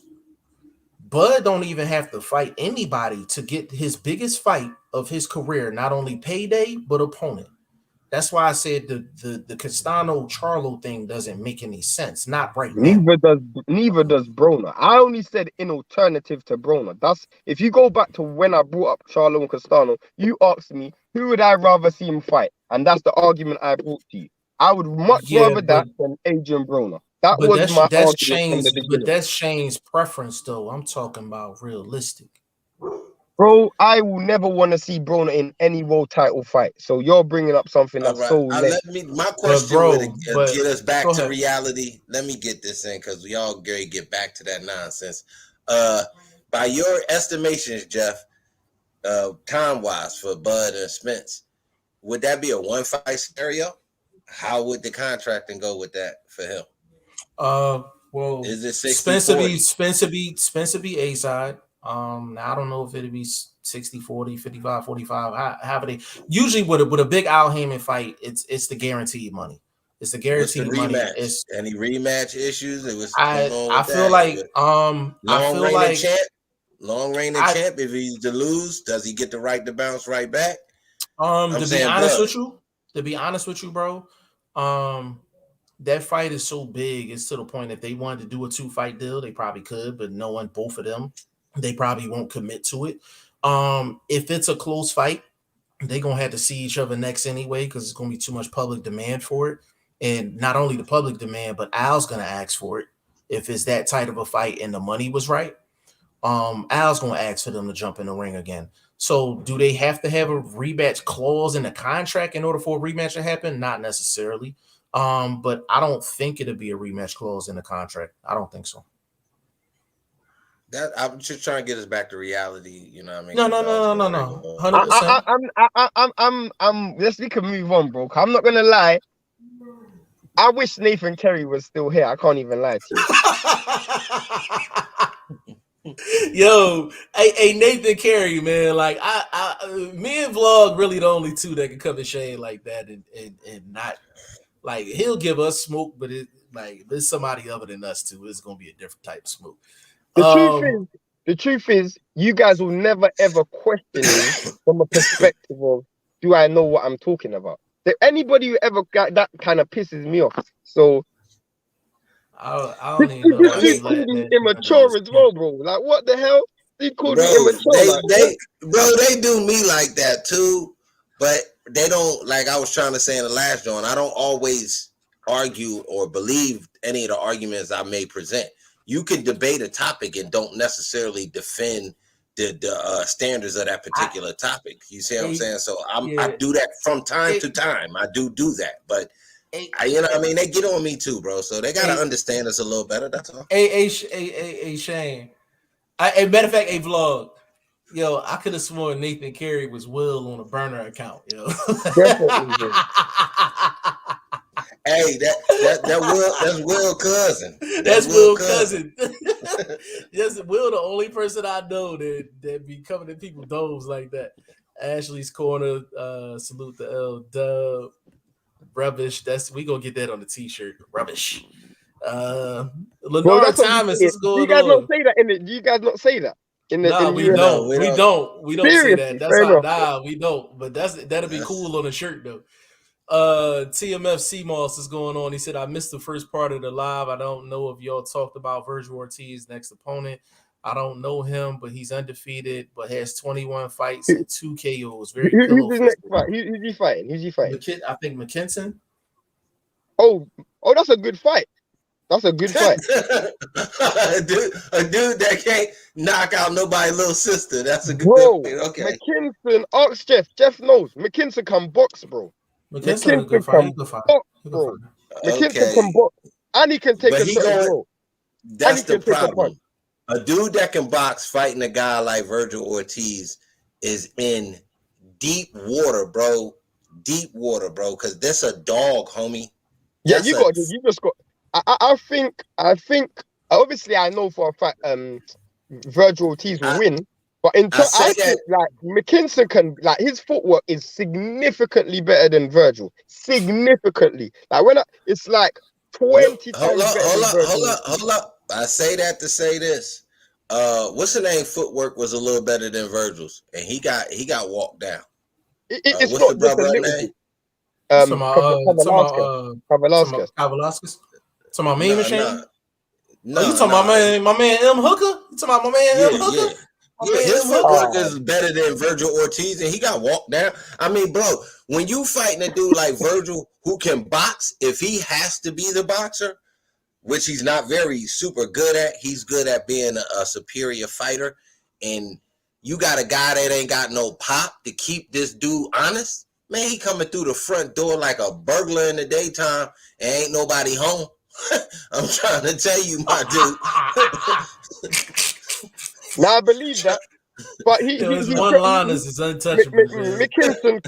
Bud don't even have to fight anybody to get his biggest fight of his career, not only payday, but opponent. That's why I said the Castano Charlo thing doesn't make any sense. Not right now. Neither does Broner. I only said in alternative to Broner. That's if you go back to when I brought up Charlo and Castano, you asked me who would I rather see him fight, and that's the argument I brought to you. I would much rather that than Adrian Broner. That's Shane's preference, though. I'm talking about realistic. Bro, I will never want to see Broner in any world title fight. So you're bringing up something that's so late. My question would get us back to reality. Let me get this in because we all get back to that nonsense. By your estimations, Jeff, time-wise for Bud and Spence, would that be a one-fight scenario? How would the contracting go with that for him? Well, is it Spencer be A side. I don't know if it'd be 60-40, 55-45. How they usually with a big Al Heyman fight, it's the guaranteed money. It's the guaranteed money. It's any rematch issues. It was I feel like long reigning champ. If he's to lose, does he get the right to bounce right back? To be honest with you, bro, that fight is so big. It's to the point if they wanted to do a 2-fight deal, they probably could, but knowing both of them, they probably won't commit to it. If it's a close fight, They're gonna have to see each other next anyway because it's gonna be too much public demand for it. And not only the public demand, but Al's gonna ask for it if it's that tight of a fight and the money was right. Al's gonna ask for them to jump in the ring again. So do they have to have a rematch clause in the contract in order for a rematch to happen? Not necessarily. But I don't think it'll be a rematch clause in the contract. I don't think so. That I'm just trying to get us back to reality. You know what I mean? No. 100%. Let's we can move on, bro. I'm not gonna lie. I wish Nathan Kerry was still here. I can't even lie to you. Yo, hey, Nathan Carey, man. Like me and Vlog really the only two that can come and shade like that and not like he'll give us smoke, but it like there's somebody other than us too. It's gonna be a different type of smoke. The truth is, you guys will never ever question me from a perspective of do I know what I'm talking about? Anybody who ever got that kind of pisses me off. So I don't even know. He called me immature as well, bro. Like what the hell? He called me immature. They do me like that too, but they don't. Like I was trying to say in the last joint, I don't always argue or believe any of the arguments I may present. You can debate a topic and don't necessarily defend the standards of that particular topic. You see what I'm saying? So I do that from time to time. I do that, but you know what I mean? They get on me too, bro. So they gotta understand us a little better. That's all. Hey, Shane. Matter of fact, Vlog. Yo, I could have sworn Nathan Carey was Will on a burner account. Yo, definitely. Hey, that's Will cousin. That's Will cousin. Yes, Will the only person I know that be coming in people's domes like that. Ashley's corner, salute to L Dub. Rubbish. We gonna get that on the t-shirt. Rubbish. Lenore Thomas is going on. You guys not say that in it. You guys not say that. We don't say that. That's not, we don't. But that'll be cool on a shirt though. TMF CMOS is going on. He said, I missed the first part of the live. I don't know if y'all talked about Virgil Ortiz next opponent. I don't know him, but he's undefeated, but has 21 fights and 2 KOs. Very Who's his next fight? Who's he fighting? I think McKinson. Oh, that's a good fight. That's a good fight. a dude that can't knock out nobody's little sister. That's a good fight. Okay. McKinson, ask Jeff. Jeff knows. McKinson can box, bro. McKinson can fight. Box, bro. McKinson can box. And he can take a shot as well. That's the problem. A dude that can box fighting a guy like Virgil Ortiz is in deep water, bro. Deep water, bro. Because that's a dog, homie. Yeah, you just got. I think. Obviously, I know for a fact. Virgil Ortiz will win, but I think like McKinson can, like his footwork is significantly better than Virgil. Significantly, like it's like 20 times better. Hold up. I say that to say this. What's the name? Footwork was a little better than Virgil's, and he got walked down. It's what's not the brother's name? Kavalauskas. To my main machine. No, you talking about my man M Hooker? You talking about my man M Hooker? Yeah, his footwork is better than Virgil Ortiz, and he got walked down. I mean, bro, when you fighting a dude like Virgil who can box, if he has to be the boxer, which he's not very super good at, he's good at being a superior fighter, and you got a guy that ain't got no pop to keep this dude honest, man, he coming through the front door like a burglar in the daytime and ain't nobody home. I'm trying to tell you, my dude. Now I believe that, but his one-liners is untouchable. McKinson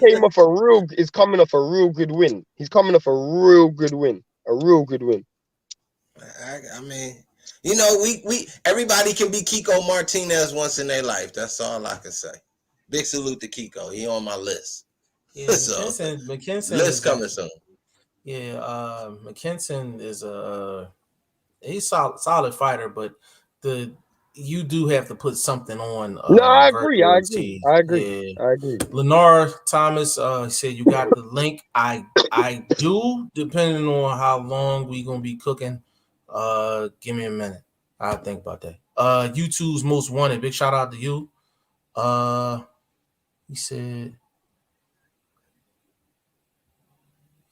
is coming off a real good win. He's coming off a real good win. I mean, you know, we everybody can be Kiko Martinez once in their life. That's all I can say. Big salute to Kiko. He on my list. Yeah, McKinson list coming soon. Yeah, McKinson is he's solid fighter, but you do have to put something on. No, I agree. Yeah. Lenore Thomas he said you got the link. I do, depending on how long we gonna be cooking. Give me a minute. I'll think about that. YouTube's most wanted. Big shout out to you. He said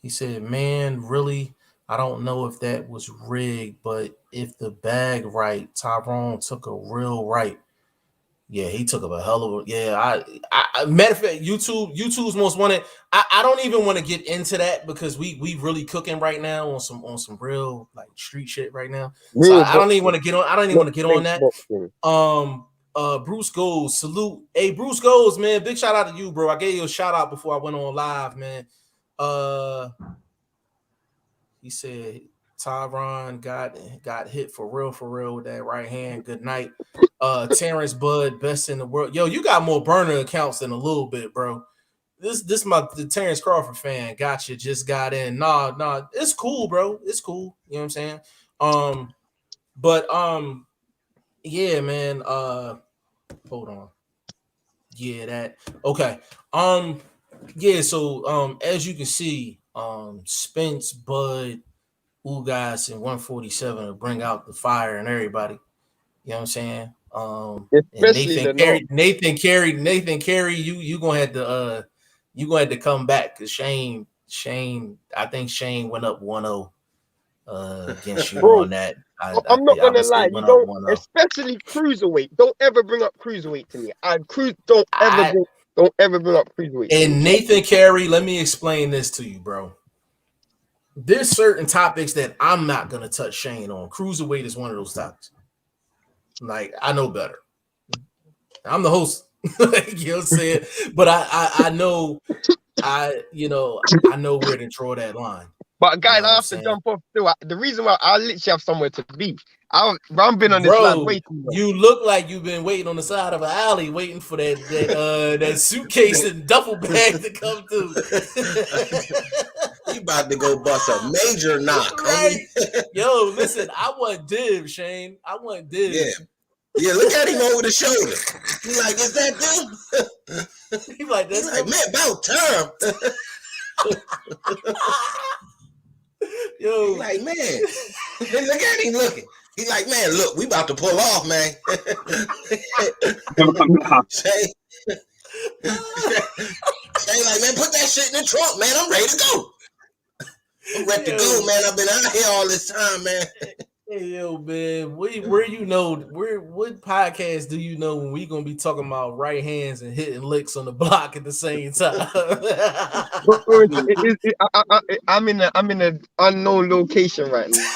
He said, "Man, really, I don't know if that was rigged, but if the bag right, Tyrone took a real right. Yeah, he took up a hell of a matter of fact, YouTube's most wanted. I don't even want to get into that because we really cooking right now on some real like street shit right now. So Real I don't even boxing, want to get on. I don't even not want to get on fake that. boxing. Bruce Goes, salute. Hey, Bruce Goes, man. Big shout out to you, bro. I gave you a shout out before I went on live, man. He said Tyron got hit for real with that right hand. Good night. Terrence Bud, best in the world. Yo, you got more burner accounts than a little bit, bro. This the Terrence Crawford fan. Gotcha, just got in. Nah, it's cool, bro. It's cool. You know what I'm saying? But yeah, man. Hold on. Yeah, that okay. Yeah, so as you can see, Spence, Bud, Ugas, and 147 to bring out the fire and everybody. You know what I'm saying? And Especially the north. Nathan Carey, you gonna have to come back because Shane, I think Shane went up 1-0 against you Bro, on that. I'm not I gonna would say lie, you went up don't, 1-0. especially cruiserweight. Don't ever bring up cruiserweight to me. Don't ever bring up cruiserweight to me. And Nathan Carey, let me explain this to you, bro. There's certain topics that I'm not gonna touch Shane on. Cruiserweight is one of those topics. Like, I know better. I'm the host. You know what I'm saying? But I know I know where to draw that line. But guys, You know I what I'm have to saying? jump off too. The reason why I literally have somewhere to be. I've been on this live Bro, way too long. you look like you've been waiting on the side of an alley, waiting for that suitcase and duffel bag to come through. You about to go bust a major knock, Right? homie. Yo, listen, I want dibs, Shane. I want dibs. Yeah, look at him over the shoulder. He like, is that them? He like, that's man, about time. Yo, he like, man, look at him looking. He's like, man, look, we about to pull off, man. Shane like, man, put that shit in the trunk, man. I'm ready to go. I'm ready to go, man. I've been out here all this time, man. Hey, yo, man, what podcast do you know when we gonna be talking about right hands and hitting licks on the block at the same time? I'm in an unknown location right now.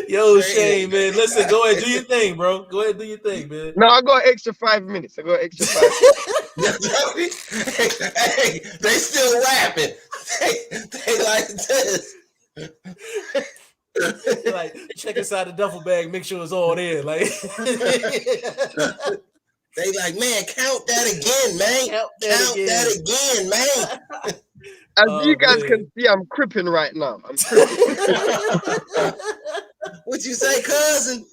Yo, Shane, man, listen, go ahead, do your thing, bro. Go ahead, do your thing, man. No, I got extra 5 minutes. Hey, they still rapping. They like this. Like, check inside the duffel bag, make sure it's all there. Like, they like, man, count that again, man. Count that again, man. As you guys can see, I'm cripping right now. I'm cripping. What you say, cousin?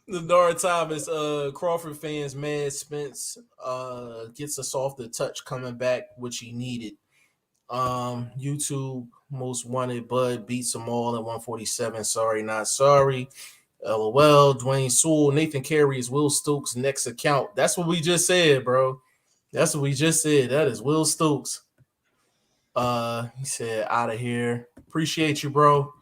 The Nora Thomas, Crawford fans, mad Spence gets a softer touch coming back, which he needed. YouTube most wanted Bud beats them all at 147. Sorry, not sorry. LOL. Dwayne Sewell, Nathan Carey is Will Stokes' next account. That's what we just said, bro. That's what we just said. That is Will Stokes. He said, out of here. Appreciate you, bro.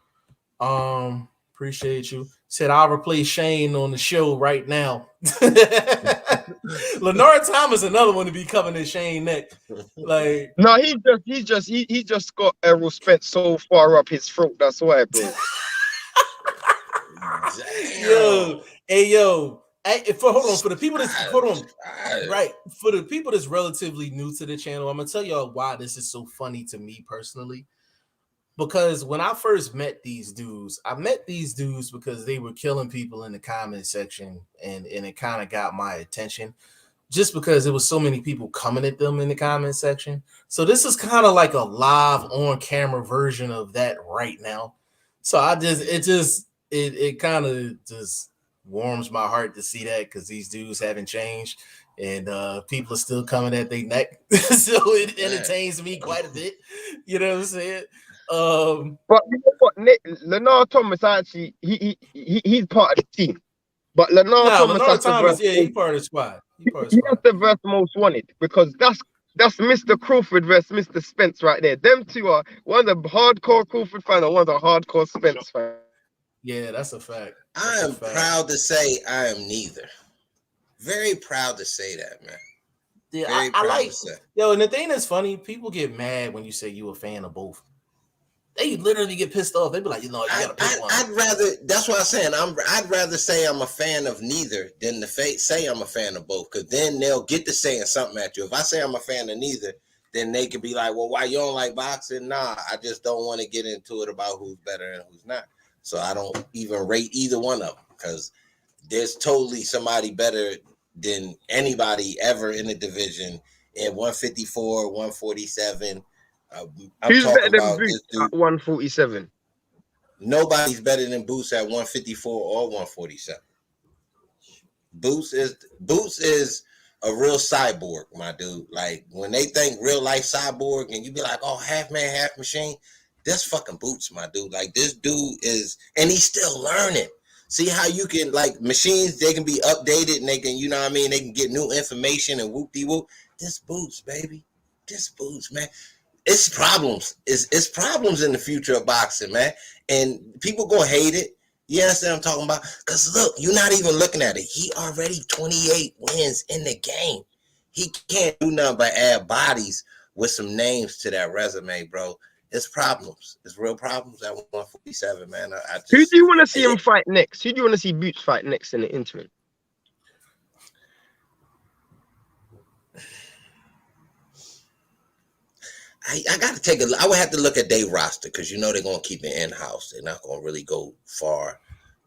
Appreciate you. Said I'll replace Shane on the show right now. Lenora Thomas, another one to be coming to Shane next. Like, no, he just got Errol Spence so far up his throat. That's why, bro. Yo, hey, yo. For the people that's relatively new to the channel, I'm gonna tell y'all why this is so funny to me personally. Because when I first met these dudes, because they were killing people in the comment section, and it kind of got my attention just because there was so many people coming at them in the comment section. So this is kind of like a live on camera version of that right now. So it kind of just warms my heart to see that, because these dudes haven't changed and people are still coming at their neck. So it entertains me quite a bit. You know what I'm saying? But you know what, Lenore Thomas actually he's part of the team. But Lenore Thomas he's part of the squad. He has the verse most wanted, because that's Mr. Crawford versus Mr. Spence right there. Them two are one of the hardcore Crawford fan and one of the hardcore Spence fan. Yeah, that's a fact. I am proud to say I am neither. Very proud to say that, man. Yeah, Very I proud like to say. yo, and the thing that's funny, people get mad when you say you a fan of both. They literally get pissed off. They be like, you know, you gotta pick one. I'd rather. That's what I'm saying. I'd rather say I'm a fan of neither than to say I'm a fan of both. Because then they'll get to saying something at you. If I say I'm a fan of neither, then they could be like, well, why you don't like boxing? Nah, I just don't want to get into it about who's better and who's not. So I don't even rate either one of them because there's totally somebody better than anybody ever in the division in 154, 147. I'm Who's better talking than about Boots this dude. at 147? Nobody's better than Boots at 154 or 147. Boots is a real cyborg, my dude. Like when they think real life cyborg and you be like, oh, half man, half machine, that's fucking Boots, my dude. Like this dude is, and he's still learning. See how you can, like, machines, they can be updated and they can, you know what I mean, they can get new information and whoop-de-whoop. This Boots, baby. This Boots, man. It's problems. It's problems in the future of boxing, man. And people gonna hate it. You understand what I'm talking about? Because look, you're not even looking at it. He already 28 wins in the game. He can't do nothing but add bodies with some names to that resume, bro. It's problems. It's real problems at 147, man. Who do you want to see him fight next? Who do you want to see Boots fight next in the interim? I got to take I would have to look at their roster because, you know, they're going to keep it in-house. They're not going to really go far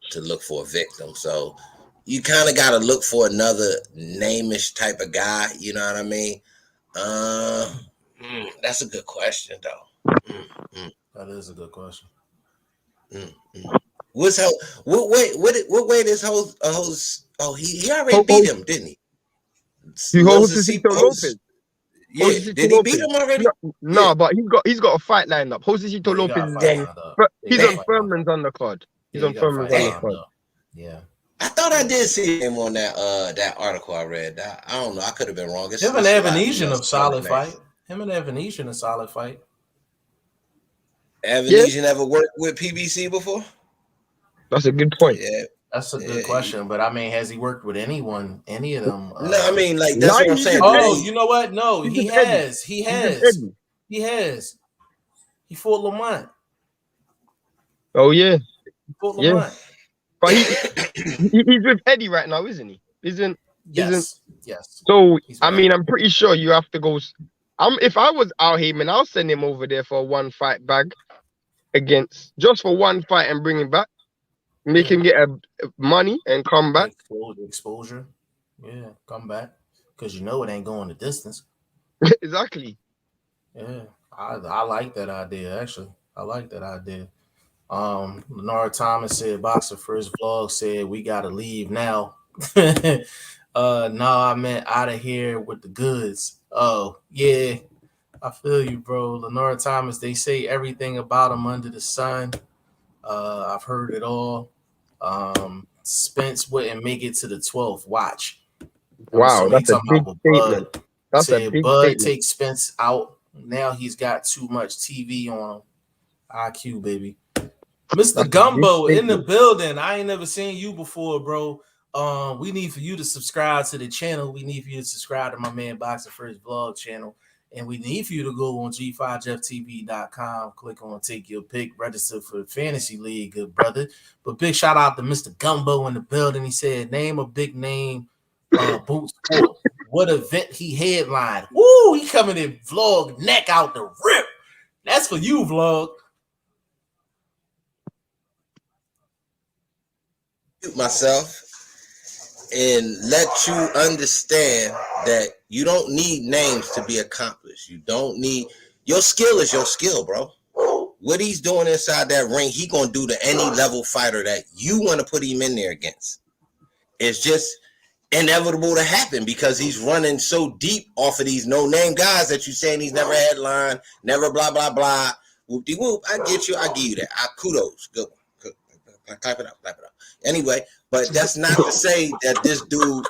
to look for a victim. So you kind of got to look for another name-ish type of guy. You know what I mean? That's a good question, though. That is a good question. What way this host? Oh, he already beat him, didn't he? He Josecito Lopez. Yeah, did he beat him already? No, yeah. But he's got a fight lined up. Josecito Lopez is on Furman's undercard. He's on Furman's undercard. Yeah. I thought I did see him on that article I read. I don't know. I could have been wrong. Him and Evanesian a solid fight. Him and Evanesian a solid fight. Evanesian ever worked with PBC before? That's a good point. Yeah. That's a good question, but I mean, has he worked with anyone, any of them? No, I mean, like, that's what I'm saying. Oh, you know what? No, he has. He fought Lamont. Oh, yeah. He fought Lamont. But he's with Eddie right now, isn't he? Yes. So, I mean, I'm pretty sure you have to go. If I was Al Heyman, I'll send him over there for one fight bag just for one fight and bring him back. Make him get money and come back. Exposure. Yeah, come back. Because you know it ain't going the distance. Exactly. Yeah, I like that idea, actually. I like that idea. Leonard Thomas said, BoxingFirst Vlog said, we got to leave now. I meant out of here with the goods. Oh, yeah. I feel you, bro. Leonard Thomas, they say everything about him under the sun. I've heard it all. Spence wouldn't make it to the 12th. Watch. Wow, that's a big statement. That's a big Bud takes Spence out. Now he's got too much TV on him. IQ, baby. Mr. Gumbo in the building. I ain't never seen you before, bro. We need for you to subscribe to the channel. We need for you to subscribe to my man BoxingFirst Vlog channel. And we need for you to go on G5JeffTV.com, click on Take Your Pick, register for the Fantasy League, good brother. But big shout out to Mr. Gumbo in the building. He said, name a big name Boots sport. What event he headlined. Woo, he coming in vlog, neck out the rip. That's for you, vlog. Myself and let you understand that you don't need names to be accomplished. You don't need, your skill is your skill, bro. What he's doing inside that ring, he gonna do to any level fighter that you want to put him in there against. It's just inevitable to happen because he's running so deep off of these no-name guys that you saying he's never headlined, never blah blah blah. Whoop-de-whoop. I get you. I give you that. Kudos. Good one. Clap it up. Anyway, but that's not to say that this dude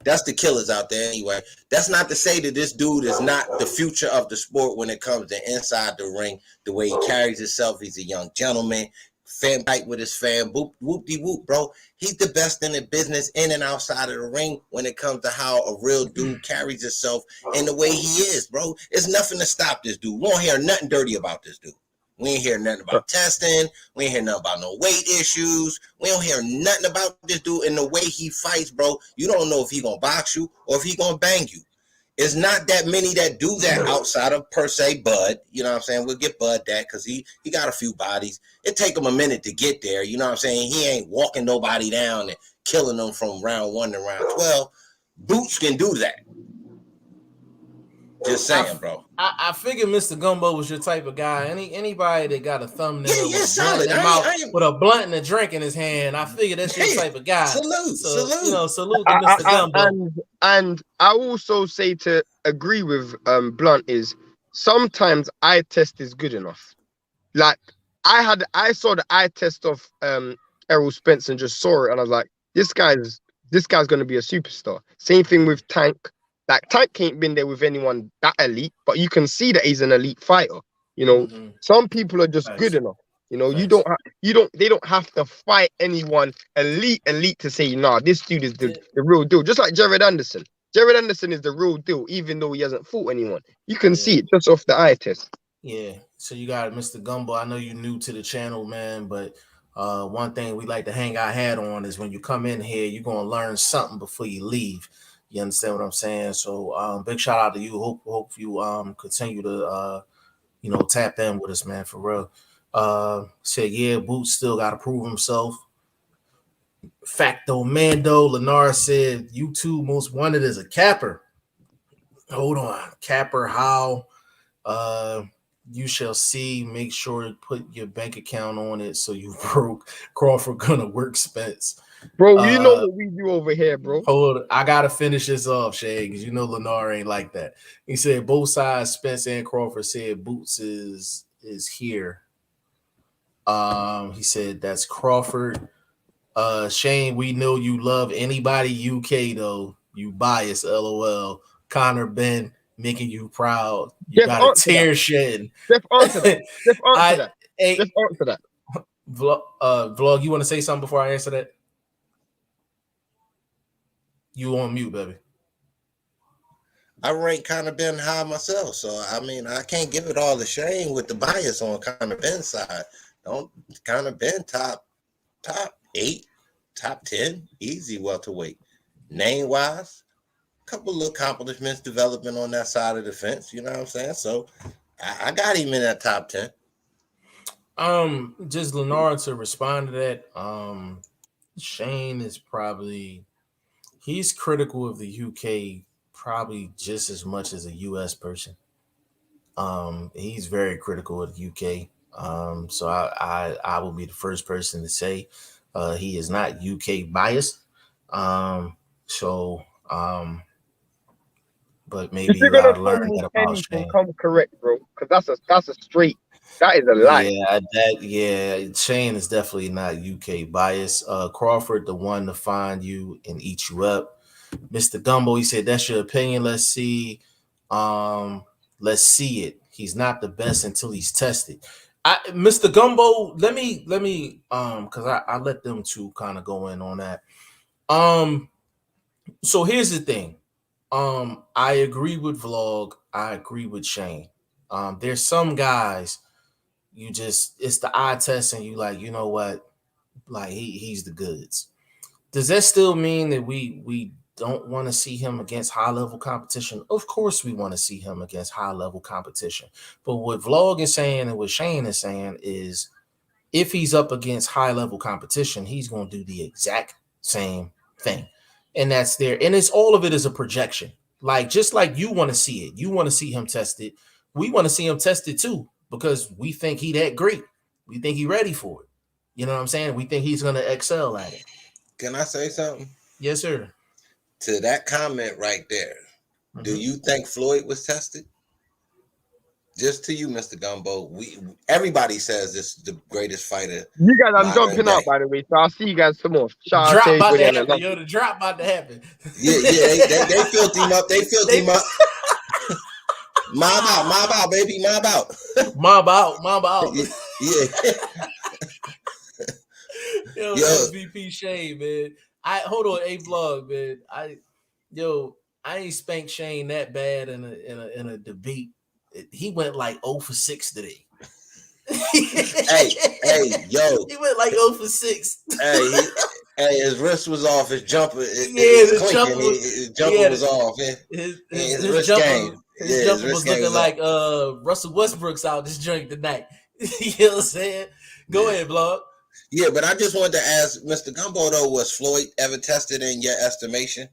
That's the killers out there anyway. That's not to say that this dude is not the future of the sport when it comes to inside the ring, the way he carries himself. He's a young gentleman, fan fight with his fan, whoop-de-whoop, bro. He's the best in the business in and outside of the ring when it comes to how a real dude carries himself and the way he is, bro. There's nothing to stop this dude. We won't hear nothing dirty about this dude. We ain't hear nothing about testing. We ain't hear nothing about no weight issues. We don't hear nothing about this dude and the way he fights, bro. You don't know if he gonna box you or if he gonna bang you. It's not that many that do that outside of per se Bud. You know what I'm saying? We'll get Bud that because he got a few bodies. It take him a minute to get there. You know what I'm saying? He ain't walking nobody down and killing them from round 1 to round 12. Boots can do that. Just saying, bro. I figured Mr. Gumbo was your type of guy. Anybody that got a thumbnail with a blunt and a drink in his hand, I figured that's your type of guy. Salute. You know, salute to Mr. Gumbo. And I also say to agree with Blunt is sometimes eye test is good enough. Like I saw the eye test of Errol Spence and just saw it, and I was like, this guy's gonna be a superstar. Same thing with Tank. Like Tank ain't been there with anyone that elite, but you can see that he's an elite fighter. You know, some people are just good enough. You know, they don't have to fight anyone elite to say, nah, this dude is the real deal. Just like Jared Anderson. Jared Anderson is the real deal, even though he hasn't fought anyone. You can see it just off the eye test. Yeah. So you got Mr. Gumbo. I know you're new to the channel, man, but one thing we like to hang our hat on is when you come in here, you're gonna learn something before you leave. You understand what I'm saying? So big shout out to you. Hope you continue to tap in with us, man, for real. Said yeah, Boots still gotta prove himself. Facto Mando Lennar said YouTube most wanted is a capper. Hold on, capper how? You shall see. Make sure to put your bank account on it so you broke. Crawford gonna work Spence. Bro, you know what we do over here, bro. Hold on. I gotta finish this off, Shay, because you know Lennar ain't like that. He said both sides, Spence and Crawford said Boots is here. He said that's Crawford. Shane, we know you love anybody UK though. You bias, LOL. Connor Ben making you proud. You got a tear shedding. Just answer that. Just answer that. Vlog, you want to say something before I answer that? You on mute, baby. I rank Connor Ben high myself, so I mean I can't give it all to Shane with the bias on Connor Ben's side. Don't Connor Ben top 8, top 10, easy welterweight. Name wise, a couple of accomplishments, development on that side of the fence. You know what I'm saying? So I got him in that top 10. Just Lennar to respond to that. Shane is probably he's critical of the UK probably just as much as a US person. He's very critical of the UK. So I will be the first person to say he is not UK biased. But maybe you gotta learn that about Shane. Come correct, bro, because that's a straight. That is a lie. Yeah, Shane is definitely not UK biased. Crawford, the one to find you and eat you up. Mr. Gumbo, he said that's your opinion. Let's see. Let's see it. He's not the best until he's tested. Mr. Gumbo, let me because I let them two kind of go in on that. So here's the thing. I agree with Vlog. I agree with Shane. There's some guys it's the eye test and you like, you know what? Like he's the goods. Does that still mean that we don't want to see him against high level competition? Of course we want to see him against high level competition. But what Vlog is saying and what Shane is saying is if he's up against high level competition, he's going to do the exact same thing. And that's there. And it's all of it is a projection. Like just like you want to see it. You want to see him tested. We want to see him tested too because we think he that great. We think he ready for it. You know what I'm saying? We think he's going to excel at it. Can I say something? Yes, sir. To that comment right there, do you think Floyd was tested? just to you, Mr. Gumbo. Everybody says this is the greatest fighter You guys, I'm modern jumping out, day. by the way. So I'll see you guys some more. Shout out to Drop about to everybody and I happen, love yo. you. The drop about to happen. Yeah, they filled him up. They filled They him up. Mob out, baby, mob out. mob out, mob out. Yeah. Yo, Yo, that's VP Shane, man. I hold on, a vlog, man. I ain't spanked Shane that bad in a debate. He went like 0 for 6 today. hey, yo. He went like 0 for 6. Hey, his wrist was off. His jumper, it Yeah, was the clinking. jumper was, His jumper yeah, was off. His wrist game. his Yeah, his jumper wrist was game looking was off. like Russell Westbrook's out this joint tonight. You know what I'm saying? Go ahead, blog. Yeah, but I just wanted to ask Mr. Gumbo though, was Floyd ever tested in your estimation?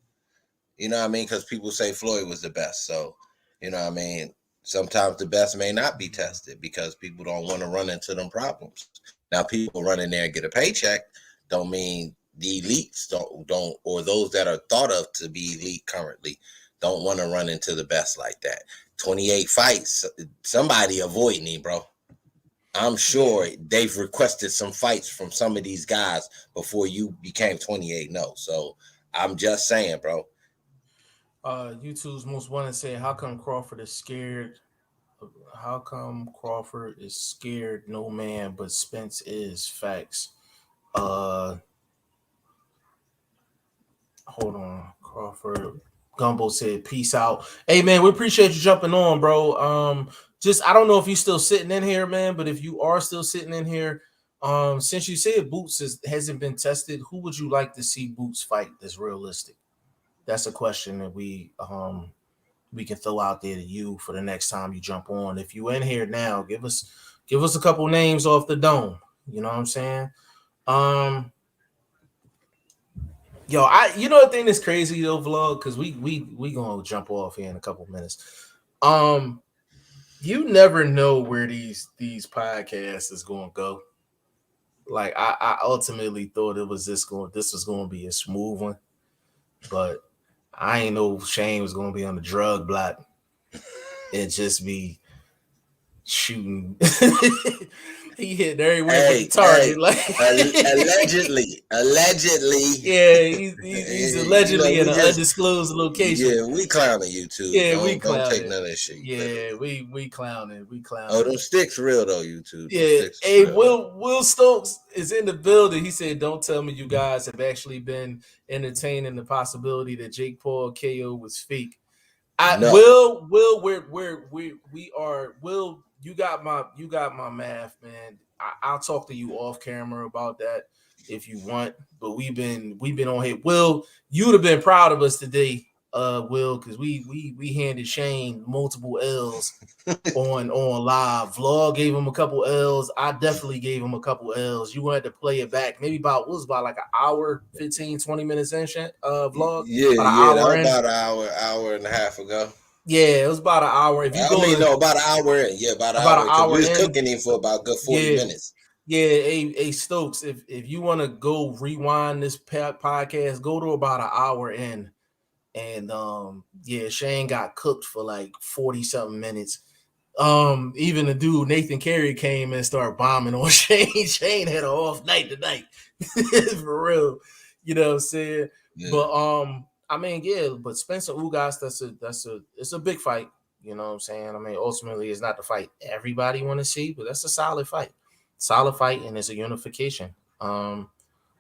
You know what I mean? Because people say Floyd was the best. So, you know what I mean? Sometimes the best may not be tested because people don't want to run into them problems. Now, people run in there and get a paycheck don't mean the elites don't or those that are thought of to be elite currently don't want to run into the best like that. 28 fights, somebody avoiding him, bro. I'm sure they've requested some fights from some of these guys before you became 28-0. So I'm just saying, bro. YouTube's most wanted say, how come Crawford is scared? How come Crawford is scared? No man, but Spence is. Facts. Hold on, Crawford. Gumbo said, "Peace out." Hey man, we appreciate you jumping on, bro. Just I don't know if you're still sitting in here, man, but if you are still sitting in here, since you said Boots hasn't been tested, who would you like to see Boots fight that's realistic? That's a question that we can throw out there to you for the next time you jump on. If you in here now, give us a couple names off the dome. You know what I'm saying? Yo, the thing that's crazy though, vlog, because we gonna jump off here in a couple minutes. You never know where these podcasts is gonna go. Like I ultimately thought this was gonna be a smooth one, but I ain't know Shane was gonna be on the drug block and just be shooting. He hit everywhere but the target. Allegedly. Yeah, he's allegedly in an undisclosed location. Yeah, we clowning YouTube. Yeah, don't take none of that shit. Yeah, we clowning. Oh, them sticks real though, YouTube. Yeah, hey, Will Stokes is in the building. He said, "Don't tell me you guys have actually been entertaining the possibility that Jake Paul KO was fake." Will, we are. Will, you got my math, man. I'll talk to you off camera about that if you want. But we've been on here. Will, you'd have been proud of us today, Will, because we handed Shane multiple L's on live. Vlog gave him a couple L's. I definitely gave him a couple L's. You wanted to play it back, maybe about like an hour, 15, 20 minutes in, vlog. About an hour and a half ago. Yeah, it was about an hour. If you about an hour in. Yeah, about an hour. We was cooking him for about a good 40 minutes. Yeah, hey Stokes, if you want to go rewind this podcast, go to about an hour in. And Shane got cooked for like 40 something minutes. Even the dude Nathan Carey came and started bombing on Shane. Shane had an off night tonight. For real. You know what I'm saying? Yeah. But but Spencer Ugas, it's a big fight. You know what I'm saying? I mean, ultimately it's not the fight everybody want to see, but that's a solid fight. Solid fight, and it's a unification.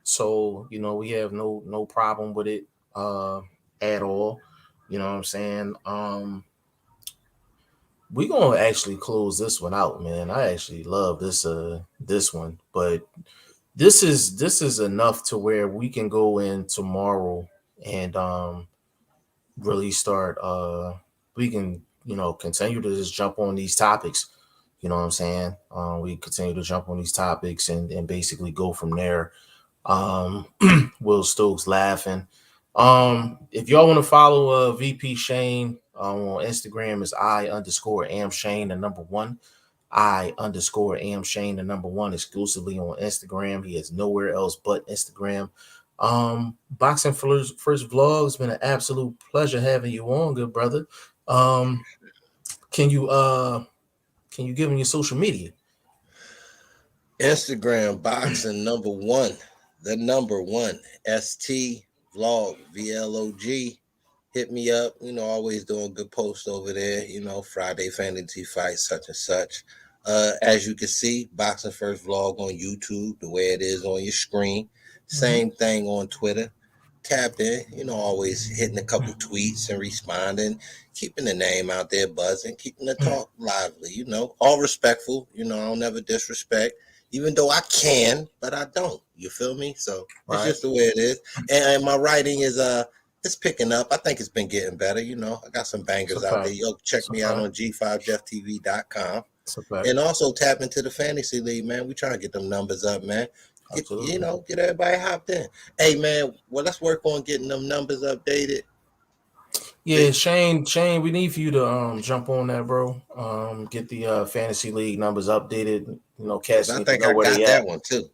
So we have no problem with it at all. You know what I'm saying? We're gonna actually close this one out, man. I actually love this one, but this is enough to where we can go in tomorrow and really start we can continue to just jump on these topics. You know what I'm saying? We continue to jump on these topics and basically go from there. Will Stokes laughing. If y'all want to follow VP Shane on Instagram, is I_am_Shane the number 1. I_am_Shane the number 1 exclusively on Instagram. He is nowhere else but Instagram. Boxing First Vlog, it's been an absolute pleasure having you on, good brother. Can you Can you give them your social media? Instagram boxing #1, the #1 ST vlog VLOG. Hit me up. Always doing good posts over there. Friday fantasy fights, such and such. As you can see, BoxingFirst Vlog on YouTube, the way it is on your screen. Same thing on Twitter. Tap in, always hitting a couple tweets and responding, keeping the name out there buzzing, keeping the talk lively, all respectful. I don't ever disrespect, even though I can, but I don't. You feel me? So it's just the way it is. And my writing is it's picking up. I think it's been getting better. I got some bangers out there. Yo, check me out on G5JeffTV.com. And also tap into the fantasy league, man. We trying to get them numbers up, man. Get everybody hopped in. Hey, man, well, let's work on getting them numbers updated. Yeah, Shane, we need for you to jump on that, bro. Get the fantasy league numbers updated. Cats need to know where they at. That one too.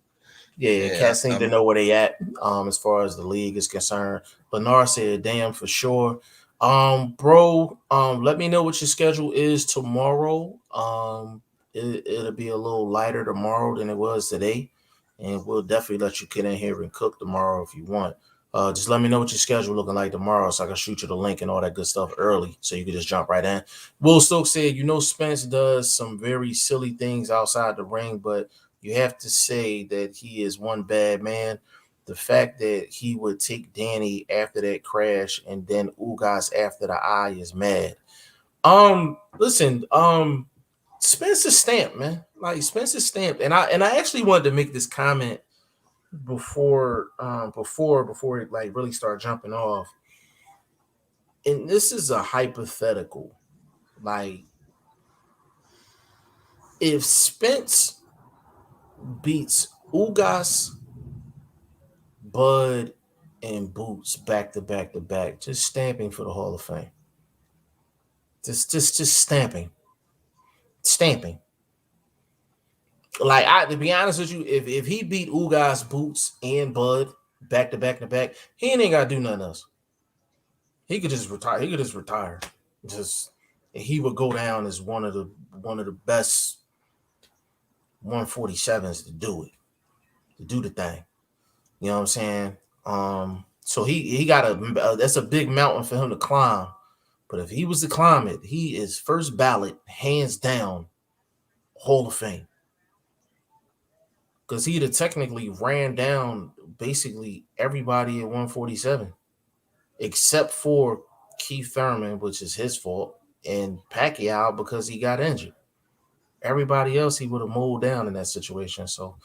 Yeah, cats need to know where they at. As far as the league is concerned. Lenar said, "Damn, for sure." Bro, let me know what your schedule is tomorrow. It'll be a little lighter tomorrow than it was today, and we'll definitely let you get in here and cook tomorrow if you want. Just let me know what your schedule looking like tomorrow so I can shoot you the link and all that good stuff early so you can just jump right in. Will Stokes said, Spence does some very silly things outside the ring, but you have to say that he is one bad man. The fact that he would take Danny after that crash and then Ugas after the eye is mad. Listen, Spence is stamped, man. Like Spence is stamped. And I actually wanted to make this comment before it like really start jumping off. And this is a hypothetical. Like if Spence beats Ugas, Bud, and Boots back to back to back, just stamping for the Hall of Fame. Just stamping. Like to be honest with you, if he beat Ugas, Boots, and Bud back to back to back, he ain't gotta do nothing else. He could just retire. He would go down as one of the best 147s to do it, to do the thing. You know what I'm saying? So he got that's a big mountain for him to climb. But if he was to climb it, he is first ballot, hands down, Hall of Fame. Because he'd have technically ran down basically everybody at 147, except for Keith Thurman, which is his fault, and Pacquiao because he got injured. Everybody else he would have mowed down in that situation. So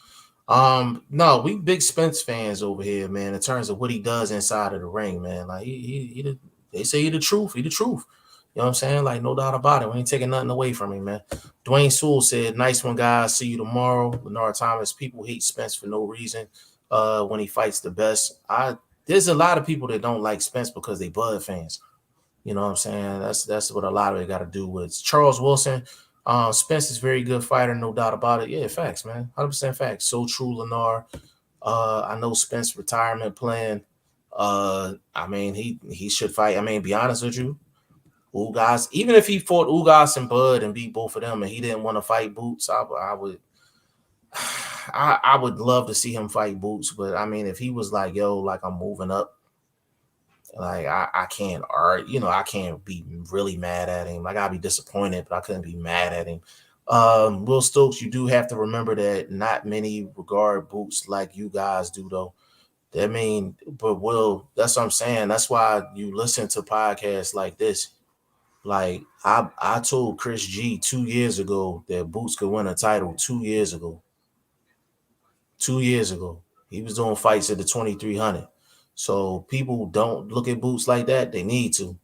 no, we big Spence fans over here, man, in terms of what he does inside of the ring, man. Like they say he the truth. He the truth. You know what I'm saying? Like, no doubt about it. We ain't taking nothing away from him, man. Dwayne Sewell said, "Nice one, guys. See you tomorrow." Leonard Thomas, people hate Spence for no reason when he fights the best. There's a lot of people that don't like Spence because they Bud fans. You know what I'm saying? That's what a lot of it got to do with. Charles Wilson, Spence is a very good fighter, no doubt about it. Yeah, facts, man. 100% facts. So true, Lenar. I know Spence retirement plan. I mean, he should fight. I mean, be honest with you, Ugas, even if he fought Ugas and Bud and beat both of them and he didn't want to fight Boots, I would love to see him fight Boots. But I mean, if he was like, yo, like I'm moving up, like I can't I can't be really mad at him. Like I'd be disappointed, but I couldn't be mad at him. Will Stokes, you do have to remember that not many regard Boots like you guys do, though. I mean, but Will, that's what I'm saying. That's why you listen to podcasts like this. Like I told Chris G 2 years ago that Boots could win a title 2 years ago. 2 years ago. He was doing fights at the 2300. So people don't look at Boots like that. They need to.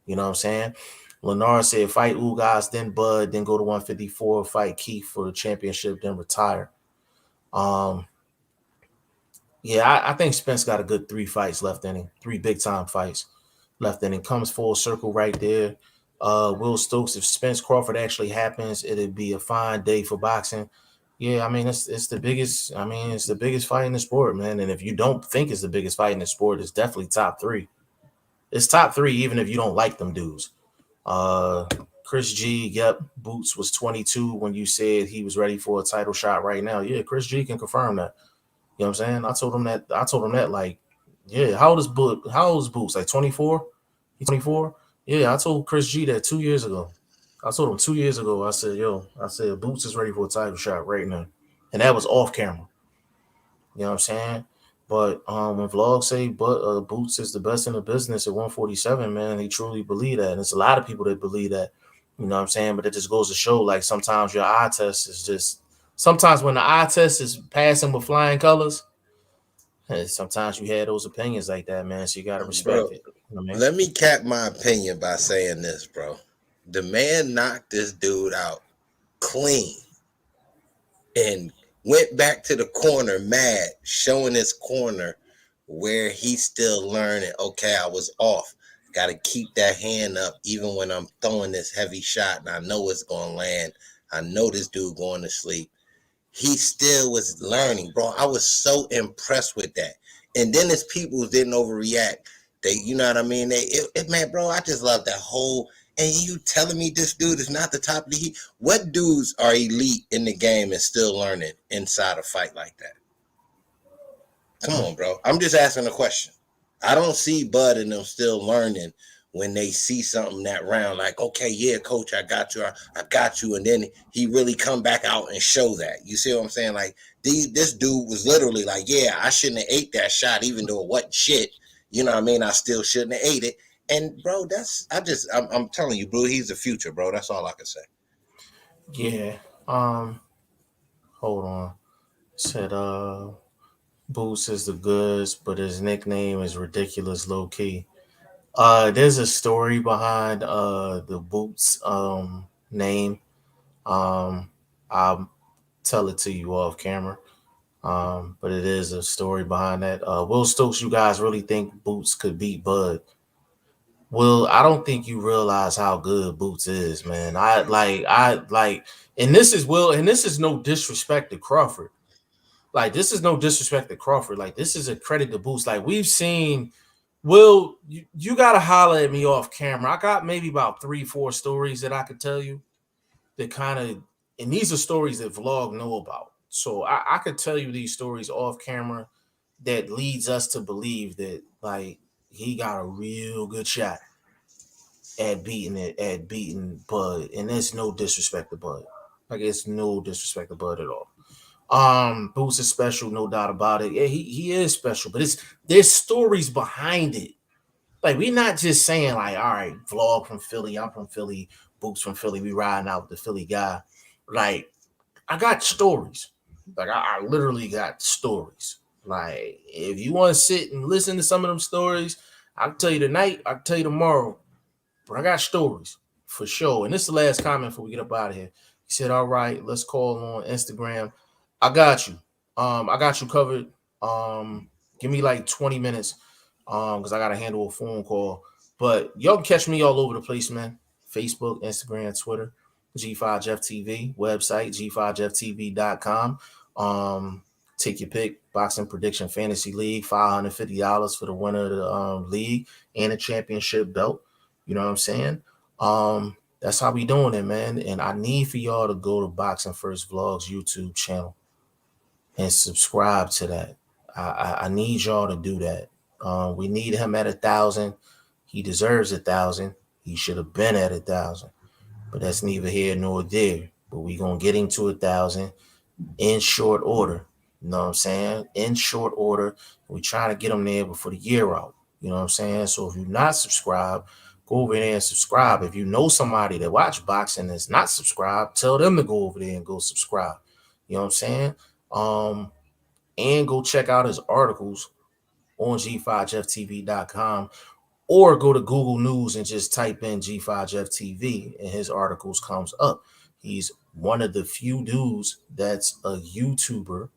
You know what I'm saying? Lenar said fight Ugas, then Bud, then go to 154, fight Keith for the championship, then retire. Yeah, I think Spence got a good 3 fights left in him. 3 big time fights left in him. Comes full circle right there. Will Stokes, if Spence Crawford actually happens, it'd be a fine day for boxing. Yeah, I mean it's the biggest. I mean it's the biggest fight in the sport, man. And if you don't think it's the biggest fight in the sport, it's definitely top 3. It's top 3, even if you don't like them dudes. Chris G, yep, Boots was 22 when you said he was ready for a title shot right now. Yeah, Chris G can confirm that. You know what I'm saying? I told him that like, yeah, how old is Boots? Like 24? He's 24? Yeah, I told Chris G that 2 years ago. I told him 2 years ago, I said Boots is ready for a title shot right now. And that was off camera. You know what I'm saying? But when vlogs say Boots is the best in the business at 147, man, they truly believe that. And it's a lot of people that believe that. You know what I'm saying? But it just goes to show, like, sometimes your eye test is just sometimes when the eye test is passing with flying colors, sometimes you had those opinions like that, man. So you gotta respect Bro, it. You know what I mean? let me cap my opinion by saying this, bro. The man knocked this dude out clean and went back to the corner mad, showing his corner where he's still learning. Okay, I was off. Got to keep that hand up even when I'm throwing this heavy shot and I know it's going to land. I know this dude going to sleep. He still was learning, bro. I was so impressed with that. And then his people didn't overreact. They, you know what I mean? Man, bro, I just love that whole. And you telling me this dude is not the top of the heat? What dudes are elite in the game and still learning inside a fight like that? Come on, bro. I'm just asking a question. I don't see Bud and them still learning when they see something that round, like, okay, yeah, coach, I got you. I got you. And then he really come back out and show that. You see what I'm saying? Like, this dude was literally like, yeah, I shouldn't have ate that shot, even though it wasn't shit. You know what I mean? I still shouldn't have ate it. And, bro, I'm telling you, bro, he's the future, bro. That's all I can say. Yeah. Hold on. Said Boots is the goods, but his nickname is ridiculous low key. There's a story behind the Boots name. I'll tell it to you off camera. But it is a story behind that. Will Stokes, you guys really think Boots could beat Bud? Will, I don't think you realize how good Boots is, man. And this is Will, and this is no disrespect to Crawford. Like, this is no disrespect to Crawford. Like, this is a credit to Boots. Like, we've seen Will, you gotta holler at me off camera. I got maybe about 3-4 stories that I could tell you that kind of, and these are stories that vlog know about. So I could tell you these stories off camera that leads us to believe that, like, he got a real good shot at beating Bud. And there's no disrespect to Bud. Like, it's no disrespect to Bud at all. Boots is special, no doubt about it. Yeah, he is special, but there's stories behind it. Like, we're not just saying, like, all right, vlog from Philly, I'm from Philly, Boots from Philly, we riding out with the Philly guy. Like, I got stories. Like, I literally got stories. Like, if you want to sit and listen to some of them stories, I'll tell you tonight, I'll tell you tomorrow. But I got stories for sure. And this is the last comment before we get up out of here. He said, all right, let's call on Instagram. I got you. I got you covered. Give me like 20 minutes. Because I gotta handle a phone call. But y'all can catch me all over the place, man. Facebook, Instagram, Twitter, G5JeffTV, website, G5JeffTV.com. Take your pick. Boxing Prediction Fantasy League, $550 for the winner of the league and a championship belt. You know what I'm saying? That's how we doing it, man. And I need for y'all to go to BoxingFirst Vlogs YouTube channel and subscribe to that. I need y'all to do that. We need him at 1,000. He deserves 1,000. He should have been at 1,000. But that's neither here nor there. But we gonna get him to 1,000 in short order. You know what I'm saying? In short order. We trying to get him there before the year out. You know what I'm saying? So if you're not subscribed, go over there and subscribe. If you know somebody that watch boxing that's not subscribed, tell them to go over there and go subscribe. You know what I'm saying? And go check out his articles on G5JeffTV.com, or go to Google News and just type in G5JeffTV and his articles comes up. He's one of the few dudes that's a YouTuber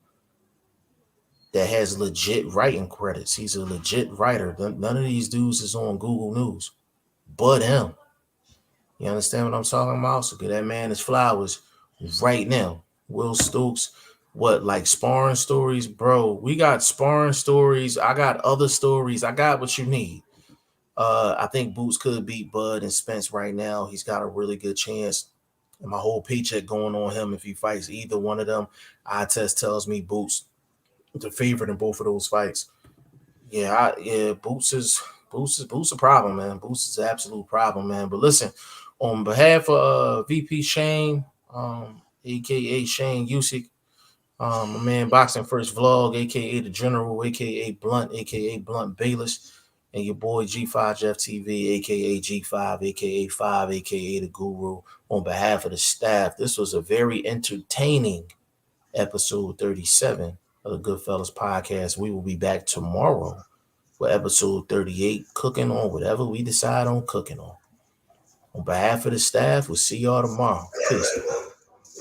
that has legit writing credits. He's a legit writer. None of these dudes is on Google News but him. You understand what I'm talking about? So get that man his flowers right now. Will Stokes, what, like sparring stories? Bro, we got sparring stories. I got other stories. I got what you need. I think Boots could beat Bud and Spence right now. He's got a really good chance. And my whole paycheck going on him if he fights either one of them. Eye test tells me Boots the favorite in both of those fights. Yeah, Boots a problem, man. Boots is an absolute problem, man. But listen, on behalf of VP Shane, aka Shane Usyk, my man Boxing First Vlog, aka the General, aka Blunt Bayless, and your boy G5 Jeff TV, aka G5, aka 5, aka the Guru. On behalf of the staff, this was a very entertaining episode 37 of the Goodfellas podcast. We will be back tomorrow for episode 38, cooking on whatever we decide on cooking on. On behalf of the staff, we'll see y'all tomorrow. Peace.